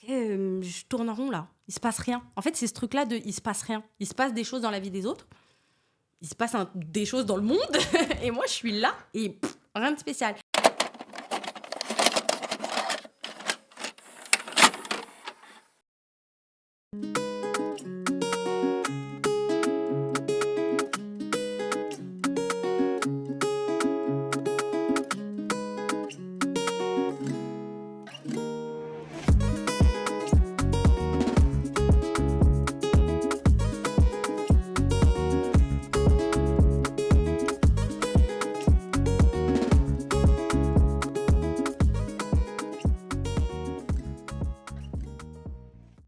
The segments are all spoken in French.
je tourne en rond là. Il se passe rien. En fait, c'est ce truc-là de il se passe rien. Il se passe des choses dans la vie des autres. Il se passe des choses dans le monde. Et moi, je suis là et rien de spécial.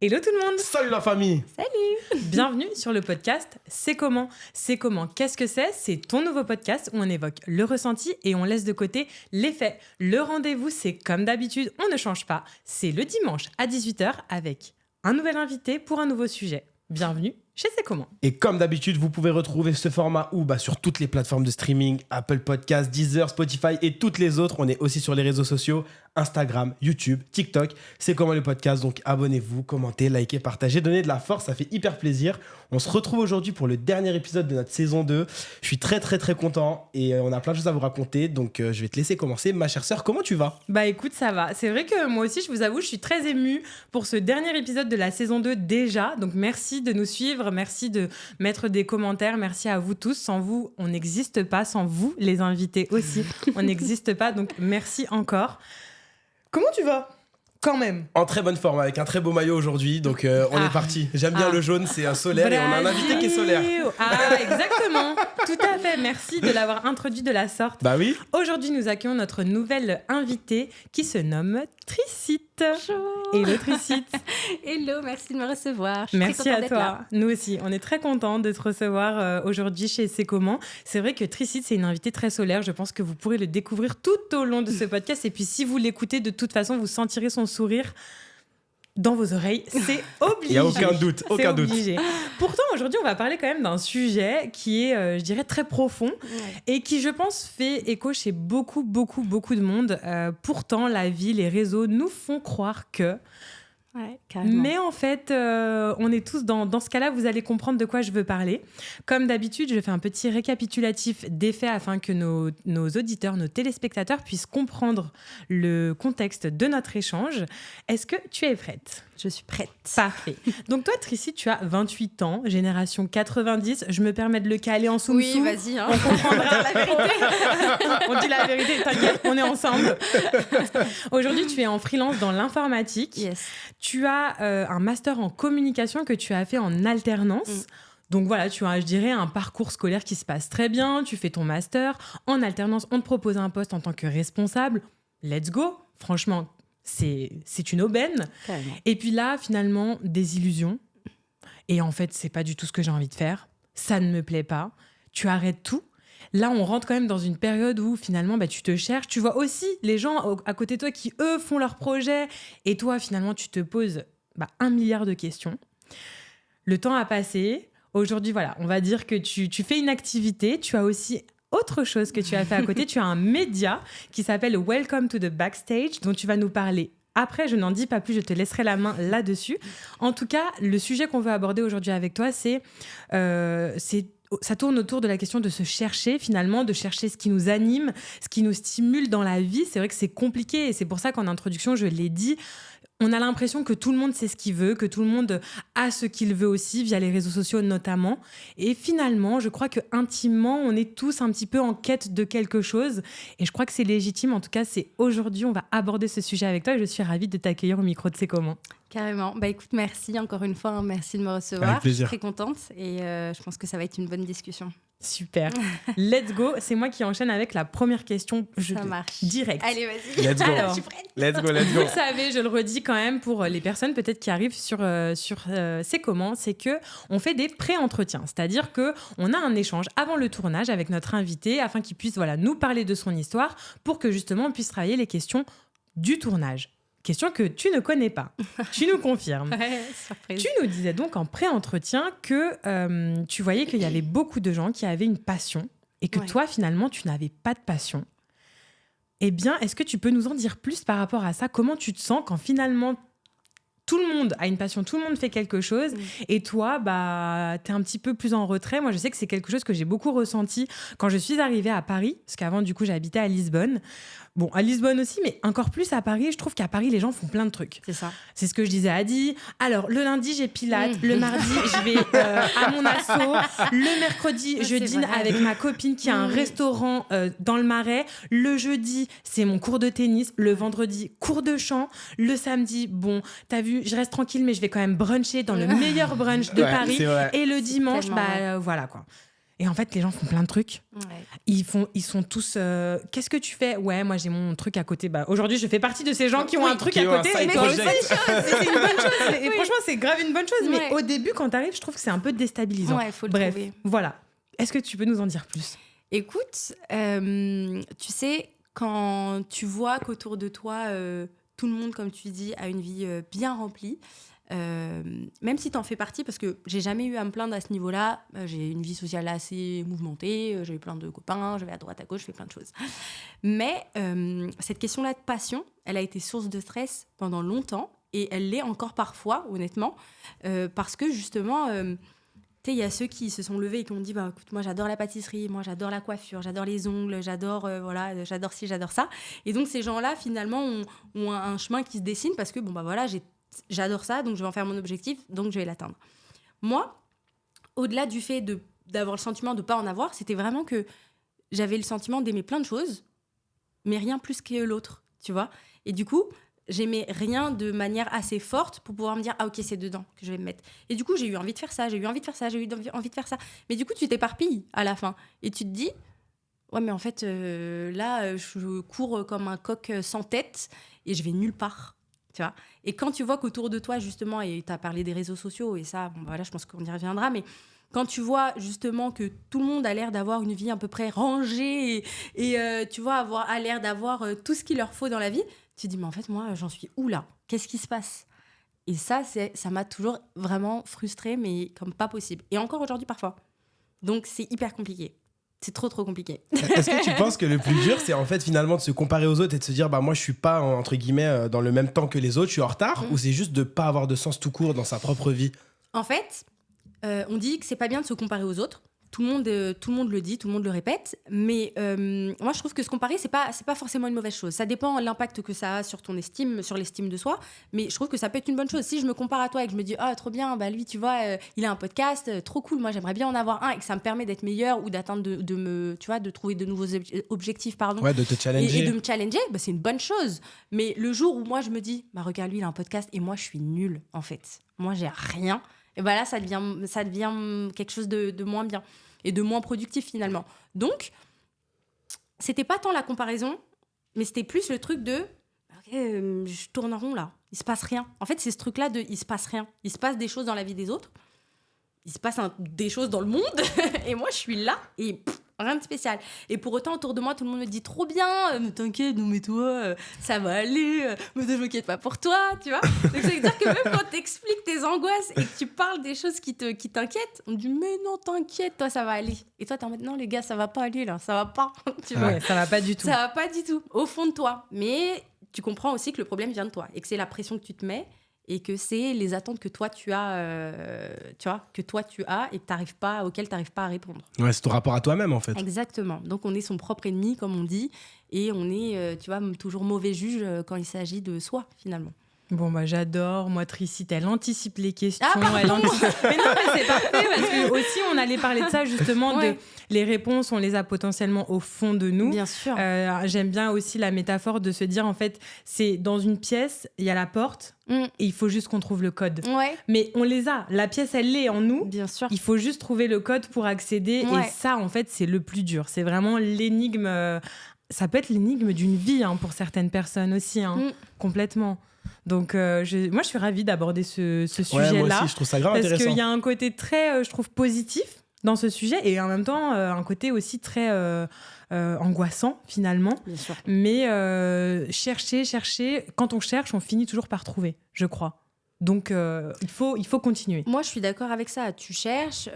Hello tout le monde. Salut la famille. Salut. Bienvenue sur le podcast C'est comment ? C'est comment ? Qu'est-ce que c'est ? C'est ton nouveau podcast où on évoque le ressenti et on laisse de côté les faits. Le rendez-vous, c'est comme d'habitude, on ne change pas. C'est le dimanche à 18h avec un nouvel invité pour un nouveau sujet. Bienvenue chez C'est comment ? Et comme d'habitude, vous pouvez retrouver ce format sur toutes les plateformes de streaming, Apple Podcasts, Deezer, Spotify et toutes les autres. On est aussi sur les réseaux sociaux, Instagram, YouTube, TikTok. C'est comment le podcast, donc abonnez-vous, commentez, likez, partagez, donnez de la force, ça fait hyper plaisir. On se retrouve aujourd'hui pour le dernier épisode de notre saison 2. Je suis très très très content et on a plein de choses à vous raconter, donc je vais te laisser commencer. Ma chère sœur, comment tu vas ? Bah écoute, ça va. C'est vrai que moi aussi, je vous avoue, je suis très émue pour ce dernier épisode de la saison 2 déjà. Donc merci de nous suivre, merci de mettre des commentaires, merci à vous tous. Sans vous, on n'existe pas. Sans vous, les invités aussi, on n'existe pas. Donc merci encore. Comment tu vas ? Quand même. En très bonne forme, avec un très beau maillot aujourd'hui, donc on est parti. J'aime bien le jaune, c'est un solaire et on a un invité qui est solaire. Ah, exactement. Tout à fait. Merci de l'avoir introduit de la sorte. Bah oui. Aujourd'hui, nous accueillons notre nouvelle invitée qui se nomme Tricite. Bonjour. Hello Tricite. Hello, merci de me recevoir. Je suis Merci très contente à d'être toi. là. Nous aussi, on est très contents de te recevoir aujourd'hui chez C'est comment. C'est vrai que Tricite, c'est une invitée très solaire. Je pense que vous pourrez le découvrir tout au long de ce podcast. Et puis, si vous l'écoutez, de toute façon, vous sentirez son sourire dans vos oreilles. C'est obligé. Il n'y a aucun doute, aucun doute. Pourtant, aujourd'hui, on va parler quand même d'un sujet qui est, je dirais, très profond et qui, je pense, fait écho chez beaucoup de monde. Pourtant, la vie, les réseaux nous font croire que... Ouais, carrément. Mais en fait, on est tous dans ce cas-là, vous allez comprendre de quoi je veux parler. Comme d'habitude, je fais un petit récapitulatif des faits afin que nos auditeurs, nos téléspectateurs puissent comprendre le contexte de notre échange. Est-ce que tu es prête ? Je suis prête. Parfait. Donc toi, Tricy, tu as 28 ans, génération 90. Je me permets de le caler en soum-soum. Oui, vas-y. Hein. On comprendra la vérité. On dit la vérité, t'inquiète, on est ensemble. Aujourd'hui, tu es en freelance dans l'informatique. Yes. Tu as un master en communication que tu as fait en alternance. Donc voilà, tu as, je dirais, un parcours scolaire qui se passe très bien. Tu fais ton master. En alternance, on te propose un poste en tant que responsable. Let's go. Franchement, c'est une aubaine. Carrément. Et puis là, finalement, des illusions. Et en fait, c'est pas du tout ce que j'ai envie de faire. Ça ne me plaît pas. Tu arrêtes tout. Là, on rentre quand même dans une période où finalement, tu te cherches. Tu vois aussi les gens à côté de toi qui, eux, font leurs projets. Et toi, finalement, tu te poses 1 milliard de questions. Le temps a passé. Aujourd'hui, voilà, on va dire que tu fais une activité. Tu as aussi autre chose que tu as fait à côté. Tu as un média qui s'appelle Welcome to the Backstage, dont tu vas nous parler. Après, je n'en dis pas plus, je te laisserai la main là-dessus. En tout cas, le sujet qu'on veut aborder aujourd'hui avec toi, ça tourne autour de la question de se chercher, finalement, de chercher ce qui nous anime, ce qui nous stimule dans la vie. C'est vrai que c'est compliqué et c'est pour ça qu'en introduction, je l'ai dit, on a l'impression que tout le monde sait ce qu'il veut, que tout le monde a ce qu'il veut aussi, via les réseaux sociaux notamment. Et finalement, je crois qu'intimement, on est tous un petit peu en quête de quelque chose. Et je crois que c'est légitime. En tout cas, c'est aujourd'hui, on va aborder ce sujet avec toi. Et je suis ravie de t'accueillir au micro de C'est comment. Carrément. Écoute, merci encore une fois. Merci de me recevoir. Avec plaisir. Je suis très contente et je pense que ça va être une bonne discussion. Super. Let's go. C'est moi qui enchaîne avec la première question. Ça marche. Direct. Allez, vas-y. Let's go. Alors, je suis prête. Let's go. Vous le savez, je le redis quand même pour les personnes peut-être qui arrivent sur C'est comment, c'est que on fait des pré-entretiens, c'est-à-dire que on a un échange avant le tournage avec notre invité afin qu'il puisse nous parler de son histoire pour que justement on puisse travailler les questions du tournage. Question que tu ne connais pas. Tu nous confirmes. Ouais, surprise. Tu nous disais donc en pré-entretien que tu voyais qu'il y avait beaucoup de gens qui avaient une passion et que toi, finalement, tu n'avais pas de passion. Eh bien, est-ce que tu peux nous en dire plus par rapport à ça ? Comment tu te sens quand finalement tout le monde a une passion, tout le monde fait quelque chose, et toi, bah, t'es un petit peu plus en retrait. Moi, je sais que c'est quelque chose que j'ai beaucoup ressenti quand je suis arrivée à Paris, parce qu'avant, du coup, j'habitais à Lisbonne. Bon, à Lisbonne aussi, mais encore plus à Paris. Je trouve qu'à Paris, les gens font plein de trucs. C'est ça. C'est ce que je disais à Adi. Alors, le lundi, j'ai Pilates. Le mardi, je vais à mon asso. Le mercredi, je dîne avec ma copine qui a un restaurant dans le Marais. Le jeudi, c'est mon cours de tennis. Le vendredi, cours de chant. Le samedi, bon, t'as vu, je reste tranquille, mais je vais quand même bruncher dans le meilleur brunch de Paris. Et le dimanche, voilà quoi. Et en fait, les gens font plein de trucs. Ils sont tous... qu'est-ce que tu fais ? Ouais, moi, j'ai mon truc à côté. Bah, aujourd'hui, je fais partie de ces gens qui ont un truc à côté. Et toi aussi, c'est une bonne chose. Et franchement, c'est grave une bonne chose. Mais au début, quand t'arrives, je trouve que c'est un peu déstabilisant. Ouais, faut le Bref, trouver. voilà. Est-ce que tu peux nous en dire plus ? Écoute, tu sais, quand tu vois qu'autour de toi, tout le monde, comme tu dis, a une vie bien remplie, même si tu en fais partie, parce que j'ai jamais eu à me plaindre à ce niveau-là, j'ai une vie sociale assez mouvementée, j'ai eu plein de copains, je vais à droite à gauche, je fais plein de choses. Mais cette question-là de passion, elle a été source de stress pendant longtemps, et elle l'est encore parfois, honnêtement, parce que justement... il y a ceux qui se sont levés et qui ont dit bah, écoute, moi j'adore la pâtisserie, moi j'adore la coiffure, j'adore les ongles, j'adore j'adore ci, j'adore ça. Et donc ces gens-là finalement ont un chemin qui se dessine parce que bon bah voilà, j'adore ça, donc je vais en faire mon objectif, donc je vais l'atteindre. Moi, au-delà du fait d'avoir le sentiment de ne pas en avoir, c'était vraiment que j'avais le sentiment d'aimer plein de choses, mais rien plus que l'autre, tu vois. Et du coup, j'aimais rien de manière assez forte pour pouvoir me dire « Ah ok, c'est dedans que je vais me mettre ». Et du coup, j'ai eu envie de faire ça, j'ai eu envie de faire ça, j'ai eu envie de faire ça. Mais du coup, tu t'éparpilles à la fin. Et tu te dis « Ouais, mais en fait, là, je cours comme un coq sans tête et je vais nulle part. » Tu vois. Et quand tu vois qu'autour de toi, justement, et tu as parlé des réseaux sociaux, et ça, bon, voilà, je pense qu'on y reviendra, mais quand tu vois justement que tout le monde a l'air d'avoir une vie à peu près rangée et tu vois, a l'air d'avoir tout ce qu'il leur faut dans la vie, tu te dis, mais en fait, moi, j'en suis où là ? Qu'est-ce qui se passe ? Et ça m'a toujours vraiment frustrée, mais comme pas possible. Et encore aujourd'hui, parfois. Donc, c'est hyper compliqué. C'est trop compliqué. Est-ce que tu penses que le plus dur, c'est en fait finalement de se comparer aux autres et de se dire, bah moi, je suis pas, entre guillemets, dans le même temps que les autres, je suis en retard, ou c'est juste de pas avoir de sens tout court dans sa propre vie ? En fait, on dit que c'est pas bien de se comparer aux autres. Tout le monde le dit, tout le monde le répète. Mais moi, je trouve que se comparer, c'est pas forcément une mauvaise chose. Ça dépend de l'impact que ça a sur ton estime, sur l'estime de soi. Mais je trouve que ça peut être une bonne chose. Si je me compare à toi et que je me dis, ah, trop bien, bah lui, tu vois, il a un podcast, trop cool. Moi, j'aimerais bien en avoir un et que ça me permet d'être meilleur ou d'atteindre de trouver de nouveaux objectifs, pardon. Ouais, de te challenger. Et de me challenger, bah, c'est une bonne chose. Mais le jour où moi, je me dis, bah regarde, lui, il a un podcast et moi, je suis nulle, en fait. Moi, j'ai rien. Et bah là, ça devient quelque chose de moins bien et de moins productif finalement. Donc, c'était pas tant la comparaison, mais c'était plus le truc de ok, je tourne en rond là, il se passe rien. En fait, c'est ce truc-là de il se passe rien. Il se passe des choses dans la vie des autres, il se passe des choses dans le monde, et moi je suis là et rien de spécial. Et pour autant, autour de moi, tout le monde me dit trop bien, mais t'inquiète, non mais toi, ça va aller, mais je m'inquiète pas pour toi, tu vois. Donc ça veut dire que même quand t'expliques tes angoisses et que tu parles des choses qui t'inquiètent, on dit mais non, t'inquiète, toi ça va aller. Et toi t'es en mode non les gars, ça va pas aller là, ça va pas, tu vois. Ouais, ça va pas du tout. Ça va pas du tout, au fond de toi. Mais tu comprends aussi que le problème vient de toi et que c'est la pression que tu te mets. Et que c'est les attentes que toi tu as, et auxquelles tu n'arrives pas à répondre. Ouais, c'est ton rapport à toi-même en fait. Exactement. Donc on est son propre ennemi, comme on dit, et on est, toujours mauvais juge quand il s'agit de soi, finalement. Bon, bah, j'adore. Moi, Tricy, elle anticipe les questions. Ah, pardon. Mais non, mais c'est parfait parce que aussi, on allait parler de ça, justement, Ouais. de les réponses, on les a potentiellement au fond de nous. Bien sûr. J'aime bien aussi la métaphore de se dire, en fait, c'est dans une pièce, il y a la porte et il faut juste qu'on trouve le code. Ouais. Mais on les a. La pièce, elle l'est en nous. Bien sûr. Il faut juste trouver le code pour accéder. Ouais. Et ça, en fait, c'est le plus dur. C'est vraiment l'énigme. Ça peut être l'énigme d'une vie pour certaines personnes aussi, complètement. Donc, moi, je suis ravie d'aborder ce sujet-là. Ouais, moi aussi, je trouve ça grave parce intéressant. qu'il y a un côté très, je trouve, positif dans ce sujet et en même temps, un côté aussi très angoissant, finalement. Bien sûr. Mais chercher, quand on cherche, on finit toujours par trouver, je crois. Donc, il faut continuer. Moi, je suis d'accord avec ça. Tu cherches,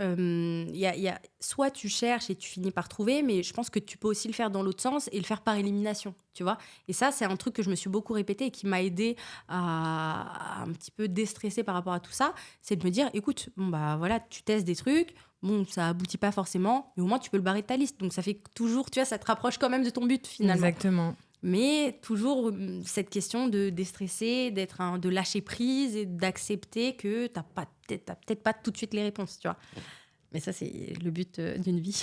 soit tu cherches et tu finis par trouver, mais je pense que tu peux aussi le faire dans l'autre sens et le faire par élimination, tu vois. Et ça, c'est un truc que je me suis beaucoup répété et qui m'a aidé à un petit peu déstresser par rapport à tout ça. C'est de me dire, écoute, bon, bah voilà, tu testes des trucs, bon, ça aboutit pas forcément, mais au moins tu peux le barrer de ta liste. Donc ça fait toujours, tu vois, ça te rapproche quand même de ton but finalement. Exactement. Mais toujours cette question de déstresser, de lâcher prise et d'accepter que t'as peut-être pas tout de suite les réponses, tu vois. Mais ça, c'est le but d'une vie.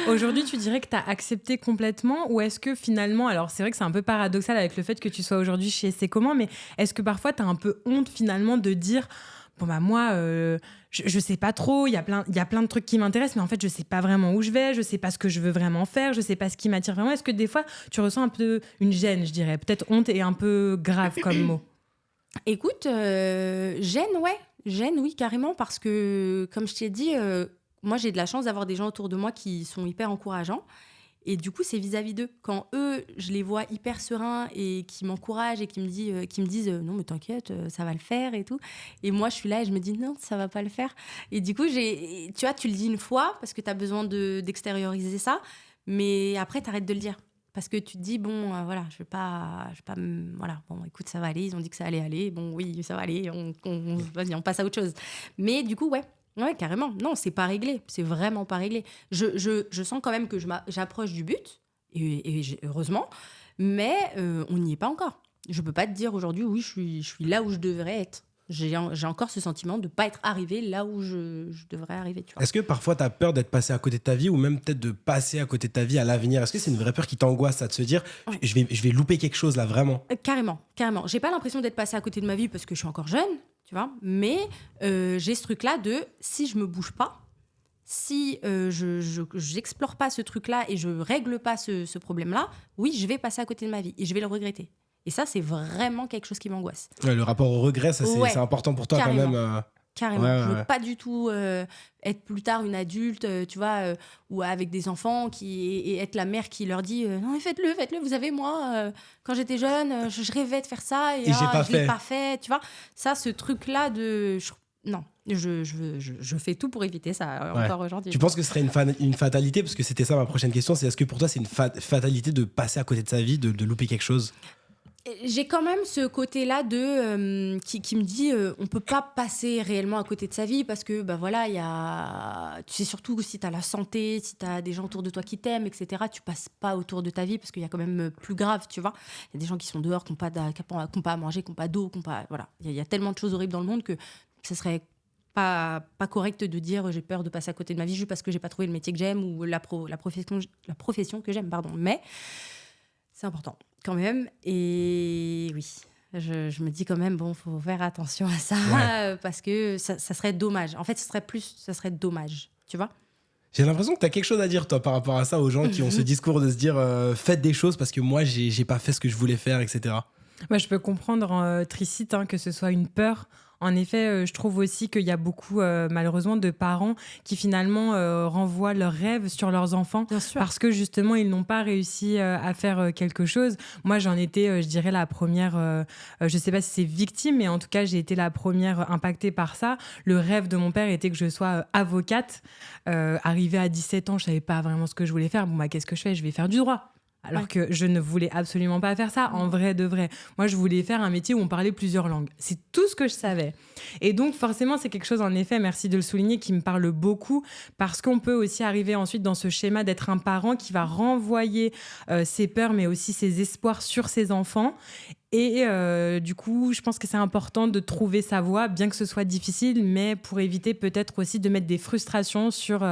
Aujourd'hui, tu dirais que tu as accepté complètement ou est-ce que finalement, alors c'est vrai que c'est un peu paradoxal avec le fait que tu sois aujourd'hui chez C'est Comment, mais est-ce que parfois tu as un peu honte finalement de dire bon bah moi je sais pas trop, il y a plein de trucs qui m'intéressent mais en fait je sais pas vraiment où je vais, je sais pas ce que je veux vraiment faire, je sais pas ce qui m'attire vraiment. Est-ce que des fois tu ressens un peu une gêne, je dirais, peut-être honte est un peu grave comme mot? Écoute, gêne oui carrément parce que comme je t'ai dit, moi j'ai de la chance d'avoir des gens autour de moi qui sont hyper encourageants. Et du coup, c'est vis-à-vis d'eux. Quand eux, je les vois hyper sereins et qui m'encouragent et qui me disent non, mais t'inquiète, ça va le faire et tout. Et moi, je suis là et je me dis non, ça va pas le faire. Et du coup, tu vois, tu le dis une fois parce que tu as besoin d'extérioriser ça. Mais après, tu arrêtes de le dire. Parce que tu te dis, bon, voilà, je vais pas voilà, bon, écoute, ça va aller. Ils ont dit que ça allait aller. Bon, oui, ça va aller. Vas-y, on passe à autre chose. Mais du coup, ouais. Ouais, carrément. Non, c'est pas réglé. C'est vraiment pas réglé. Je sens quand même que j'approche du but, heureusement, mais on n'y est pas encore. Je peux pas te dire aujourd'hui, oui, je suis là où je devrais être. J'ai encore ce sentiment de pas être arrivé là où je devrais arriver. Tu vois. Est-ce que parfois tu as peur d'être passé à côté de ta vie ou même peut-être de passer à côté de ta vie à l'avenir? Est-ce que c'est une vraie peur qui t'angoisse, ça, de se dire Ouais. je vais louper quelque chose là, vraiment? Carrément. J'ai pas l'impression d'être passée à côté de ma vie parce que je suis encore jeune. Tu vois, mais j'ai ce truc-là de si je me bouge pas, si j'explore pas ce truc-là et je règle pas ce problème-là, oui, je vais passer à côté de ma vie et je vais le regretter. Et ça, c'est vraiment quelque chose qui m'angoisse. Ouais, le rapport au regret, ça c'est important pour toi carrément. quand même. Carrément. Ouais, Je veux ouais. pas du tout être plus tard une adulte, tu vois, ou avec des enfants et être la mère qui leur dit non mais faites-le. Vous savez, moi, quand j'étais jeune, je rêvais de faire ça et je l'ai pas fait. Tu vois, ça, ce truc-là non, je fais tout pour éviter ça encore aujourd'hui. Tu penses que ce serait une fatalité? Parce que c'était ça ma prochaine question. C'est est-ce que pour toi, c'est une fatalité de passer à côté de sa vie, de louper quelque chose? J'ai quand même ce côté-là qui me dit on peut pas passer réellement à côté de sa vie parce que bah voilà, tu sais, surtout si tu as la santé, si tu as des gens autour de toi qui t'aiment, etc., tu passes pas autour de ta vie parce qu'il y a quand même plus grave, tu vois. Il y a des gens qui sont dehors, qui n'ont pas à manger, qui n'ont pas d'eau, voilà. Il y a tellement de choses horribles dans le monde que ce serait pas correct de dire j'ai peur de passer à côté de ma vie juste parce que j'ai pas trouvé le métier que j'aime ou la profession que j'aime, pardon. Mais c'est important quand même. Et oui, je me dis quand même, bon, faut faire attention à ça parce que ça serait dommage. En fait, ça serait dommage, tu vois. J'ai l'impression que tu as quelque chose à dire, toi, par rapport à ça, aux gens qui ont ce discours de se dire faites des choses parce que moi, j'ai pas fait ce que je voulais faire, etc. Moi, je peux comprendre, Tricite, que ce soit une peur. En effet, je trouve aussi qu'il y a beaucoup, malheureusement, de parents qui finalement renvoient leurs rêves sur leurs enfants parce que justement, ils n'ont pas réussi à faire quelque chose. Moi, j'en étais, je dirais, la première, je ne sais pas si c'est victime, mais en tout cas, j'ai été la première impactée par ça. Le rêve de mon père était que je sois avocate. Arrivée à 17 ans, je ne savais pas vraiment ce que je voulais faire. Bon, bah, qu'est-ce que je fais? Je vais faire du droit. Alors que je ne voulais absolument pas faire ça, en vrai de vrai. Moi, je voulais faire un métier où on parlait plusieurs langues. C'est tout ce que je savais. Et donc, forcément, c'est quelque chose, en effet, merci de le souligner, qui me parle beaucoup, parce qu'on peut aussi arriver ensuite dans ce schéma d'être un parent qui va renvoyer ses peurs, mais aussi ses espoirs sur ses enfants. Et du coup, je pense que c'est important de trouver sa voie, bien que ce soit difficile, mais pour éviter peut-être aussi de mettre des frustrations sur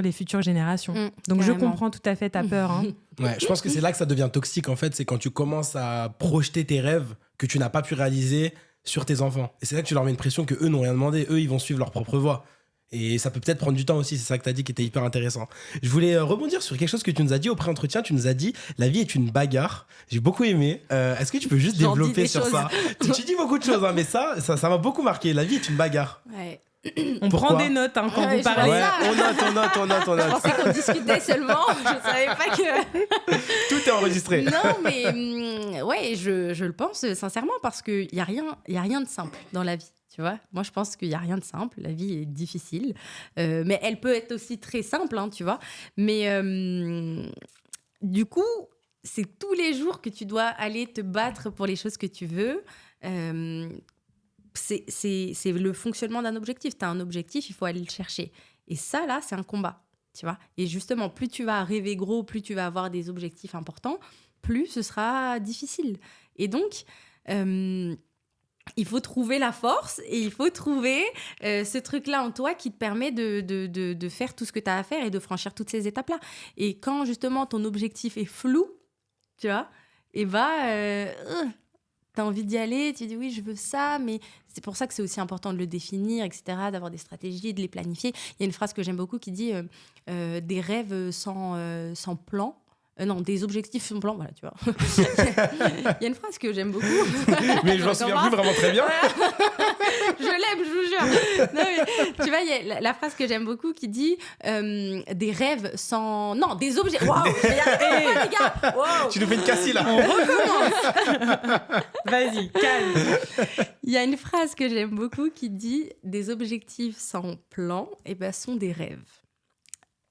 les futures générations. Donc, je comprends tout à fait ta peur. Hein. Ouais, je pense que c'est là que ça devient toxique, en fait. C'est quand tu commences à projeter tes rêves que tu n'as pas pu réaliser sur tes enfants. Et c'est là que tu leur mets une pression qu'eux n'ont rien demandé. Eux, ils vont suivre leur propre voie. Et ça peut peut-être prendre du temps aussi, c'est ça que tu as dit qui était hyper intéressant. Je voulais rebondir sur quelque chose que tu nous as dit au pré-entretien. Tu nous as dit la vie est une bagarre. J'ai beaucoup aimé. Est-ce que tu peux juste développer sur ça? Tu dis beaucoup de choses, hein, mais ça m'a beaucoup marqué. La vie est une bagarre. Ouais. On Pourquoi prend des notes quand Ouais, vous je parlez. Ouais, ça. on note. Je pensais qu'on discutait seulement. Je savais pas que. Tout est enregistré. Non, mais ouais, je le pense sincèrement parce qu'il n'y a rien de simple dans la vie. Tu vois, moi, je pense qu'il n'y a rien de simple. La vie est difficile. Mais elle peut être aussi très simple, hein, tu vois. Mais du coup, c'est tous les jours que tu dois aller te battre pour les choses que tu veux. C'est le fonctionnement d'un objectif. Tu as un objectif, il faut aller le chercher. Et ça, là, c'est un combat, tu vois. Et justement, plus tu vas rêver gros, plus tu vas avoir des objectifs importants, plus ce sera difficile. Et donc, il faut trouver la force et il faut trouver ce truc-là en toi qui te permet de faire tout ce que tu as à faire et de franchir toutes ces étapes-là. Et quand, justement, ton objectif est flou, tu vois, et t'as envie d'y aller, tu dis oui, je veux ça, mais c'est pour ça que c'est aussi important de le définir, etc., d'avoir des stratégies, de les planifier. Il y a une phrase que j'aime beaucoup qui dit des rêves sans plan. Non, des objectifs sans plan, voilà, tu vois. Il y a une phrase que j'aime beaucoup. Mais je m'en souviens plus vraiment très bien. Je l'aime, je vous jure. Non, mais, tu vois, il y a la phrase que j'aime beaucoup qui dit des rêves sans... Non, des objets... Waouh, je vais y arriver, les gars. Wow. Tu nous fais une cassie là. On recommence. Vas-y, calme. Il y a une phrase que j'aime beaucoup qui dit des objectifs sans plan, sont des rêves.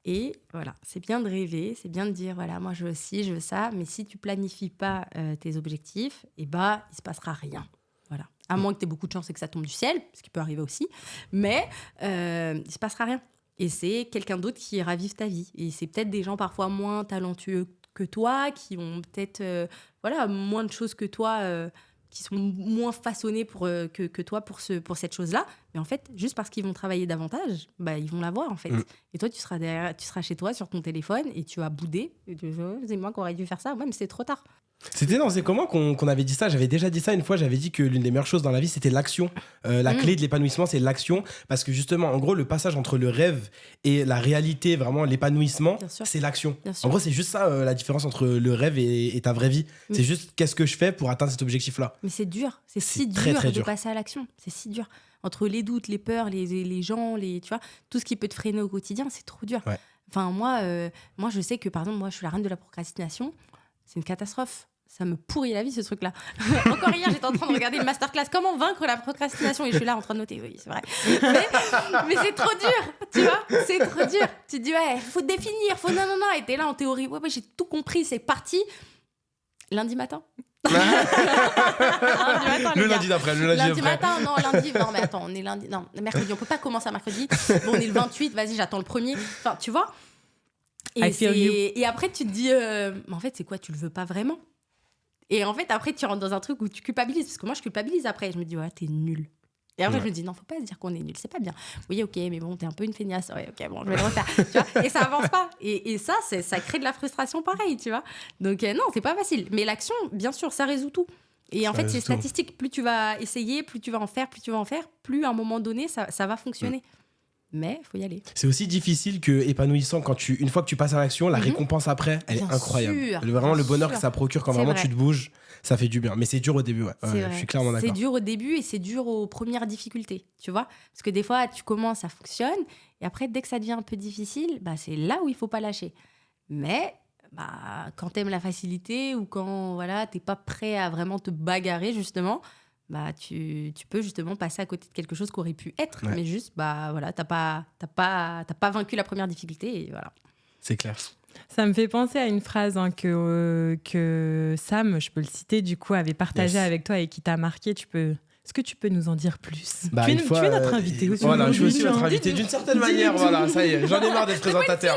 Et voilà, c'est bien de rêver, c'est bien de dire, voilà, moi je veux ci, je veux ça, mais si tu planifies pas tes objectifs, il se passera rien. Voilà. À moins que tu aies beaucoup de chance et que ça tombe du ciel, ce qui peut arriver aussi, mais il se passera rien. Et c'est quelqu'un d'autre qui ravive ta vie. Et c'est peut-être des gens parfois moins talentueux que toi, qui ont peut-être moins de choses que toi, qui sont moins façonnés que toi pour cette chose-là. Mais en fait, juste parce qu'ils vont travailler davantage, ils vont l'avoir, en fait. Et toi, tu seras chez toi, sur ton téléphone, et tu vas bouder. Et tu dis, oh, c'est moi qui aurais dû faire ça. Ouais, mais c'est trop tard. C'était dans C'est comment qu'on avait dit ça. J'avais déjà dit ça une fois. J'avais dit que l'une des meilleures choses dans la vie, c'était l'action. La clé de l'épanouissement, c'est l'action. Parce que justement, en gros, le passage entre le rêve et la réalité, vraiment l'épanouissement, c'est l'action. En gros, c'est juste ça la différence entre le rêve et ta vraie vie. C'est juste qu'est-ce que je fais pour atteindre cet objectif-là. Mais c'est dur. C'est si dur de passer à l'action. C'est si dur. Entre les doutes, les peurs, les gens, tu vois, tout ce qui peut te freiner au quotidien, c'est trop dur. Ouais. Enfin, moi, je sais que, par exemple, moi, je suis la reine de la procrastination. C'est une catastrophe. Ça me pourrit la vie, ce truc-là. Encore hier, j'étais en train de regarder une masterclass. Comment vaincre la procrastination ? Et je suis là en train de noter. Oui, c'est vrai. Mais c'est trop dur, tu vois ? C'est trop dur. Tu te dis, ouais, faut définir, faut non. Et t'es là en théorie. Ouais, j'ai tout compris, c'est parti. Lundi matin. Le lundi d'après. Lundi matin, non, lundi. Non, mais attends, on est lundi. Non, mercredi. On peut pas commencer à mercredi. Bon, on est le 28. Vas-y, j'attends le 1er. Enfin, tu vois ? Et après, tu te dis, mais en fait, c'est quoi ? Tu le veux pas vraiment ? Et en fait, après, tu rentres dans un truc où tu culpabilises. Parce que moi, je culpabilise après. Je me dis, ouais, t'es nul. Et après, je me dis, non, faut pas se dire qu'on est nul. C'est pas bien. Oui, ok, mais bon, t'es un peu une feignasse. Ouais, ok, bon, je vais le refaire. Tu vois, et ça avance pas. Et ça, ça crée de la frustration pareil, tu vois. Donc, non, c'est pas facile. Mais l'action, bien sûr, ça résout tout. Et en fait, c'est statistique. Plus tu vas essayer, plus tu vas en faire, plus à un moment donné, ça va fonctionner. Mais il faut y aller. C'est aussi difficile que épanouissant une fois que tu passes à l'action, la récompense après, elle est incroyable. Vraiment, le bonheur que ça procure quand vraiment tu te bouges, ça fait du bien. Mais c'est dur au début, ouais. Je suis clairement d'accord. C'est dur au début et c'est dur aux premières difficultés, tu vois. Parce que des fois, tu commences, ça fonctionne. Et après, dès que ça devient un peu difficile, c'est là où il faut pas lâcher. Mais quand t'aimes la facilité ou quand t'es pas prêt à vraiment te bagarrer, justement... tu peux justement passer à côté de quelque chose qui aurait pu être, mais juste, t'as pas vaincu la première difficulté et voilà. C'est clair. Ça me fait penser à une phrase que Sam, je peux le citer, du coup, avait partagée avec toi et qui t'a marqué. Est-ce que tu peux nous en dire plus ? Tu es notre invité aussi. Voilà, je suis aussi notre invité d'une certaine manière. Voilà, ça y est, j'en ai marre d'être présentateur.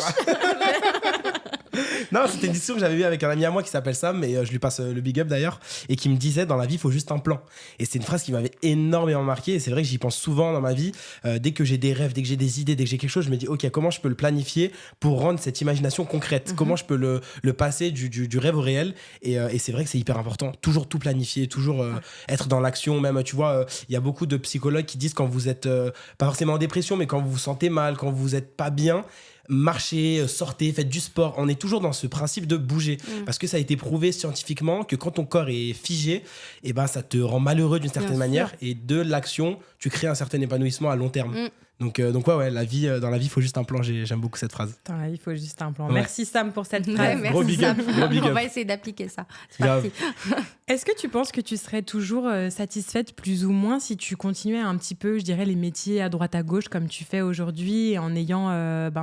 Non, c'était une discussion que j'avais eue avec un ami à moi qui s'appelle Sam, et je lui passe le big up d'ailleurs, et qui me disait dans la vie, il faut juste un plan. Et c'est une phrase qui m'avait énormément marqué, et c'est vrai que j'y pense souvent dans ma vie. Dès que j'ai des rêves, dès que j'ai des idées, dès que j'ai quelque chose, je me dis, ok, comment je peux le planifier pour rendre cette imagination concrète ? Comment je peux le passer du rêve au réel ? Et c'est vrai que c'est hyper important. Toujours tout planifier, toujours être dans l'action. Même, tu vois, il y a beaucoup de psychologues qui disent quand vous êtes, pas forcément en dépression, mais quand vous vous sentez mal, quand vous êtes pas bien, marchez, sortez, faites du sport. On est toujours dans ce principe de bouger. Parce que ça a été prouvé scientifiquement que quand ton corps est figé, et ben, ça te rend malheureux d'une certaine manière. Et de l'action, tu crées un certain épanouissement à long terme. Donc ouais, la vie, dans la vie, il faut juste un plan. J'aime beaucoup cette phrase. Dans la vie, il faut juste un plan. Ouais. Merci Sam pour cette Ouais, phrase. merci, Gros big up, Sam. gros big On up. va essayer d'appliquer ça. C'est Grave. parti. Est-ce que tu penses que tu serais toujours satisfaite plus ou moins si tu continuais un petit peu, je dirais, les métiers à droite à gauche comme tu fais aujourd'hui en ayant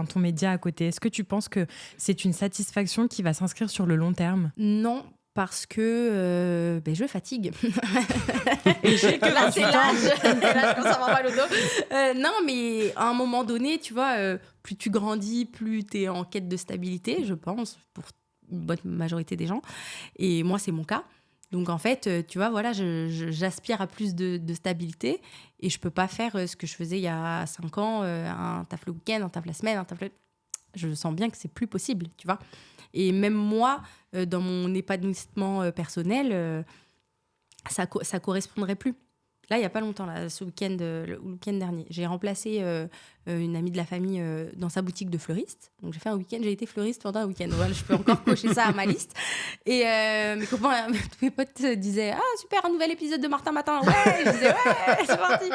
ton média à côté? Est-ce que tu penses que c'est une satisfaction qui va s'inscrire sur le long terme? Non, parce que je fatigue. Et j'ai que Là, 28 c'est ans. l'âge. Là, je commence à avoir mal au dos. Non, mais à un moment donné, tu vois, plus tu grandis, plus tu es en quête de stabilité, je pense, pour une bonne majorité des gens. Et moi, c'est mon cas. Donc, en fait, tu vois, voilà, j'aspire à plus de stabilité et je peux pas faire ce que je faisais il y a 5 ans, un taf le week-end, un taf la semaine, un taf le... Je sens bien que c'est plus possible, tu vois. Et même moi, dans mon épanouissement personnel, ça correspondrait plus. Là, il n'y a pas longtemps, là, ce week-end, le week-end dernier, j'ai remplacé une amie de la famille dans sa boutique de fleuriste. Donc, j'ai fait un week-end, j'ai été fleuriste pendant un week-end. Voilà, je peux encore cocher ça à ma liste. Et mes copains, tous mes potes disaient « Ah, super, un nouvel épisode de Martin Matin. » Ouais, je disais « Ouais, c'est parti. »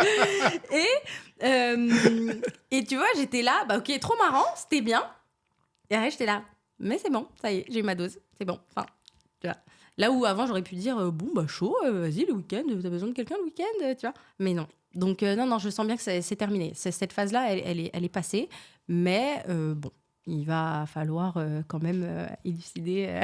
Et tu vois, j'étais là, bah ok, trop marrant, c'était bien. Et après, j'étais là, mais c'est bon, ça y est, j'ai eu ma dose, c'est bon. Enfin, tu vois. Là où avant, j'aurais pu dire, bon, bah chaud, vas-y, le week-end, t'as besoin de quelqu'un le week-end, tu vois. Mais non. Donc, non, je sens bien que c'est terminé. Cette phase-là, elle est passée. Mais bon, il va falloir quand même élucider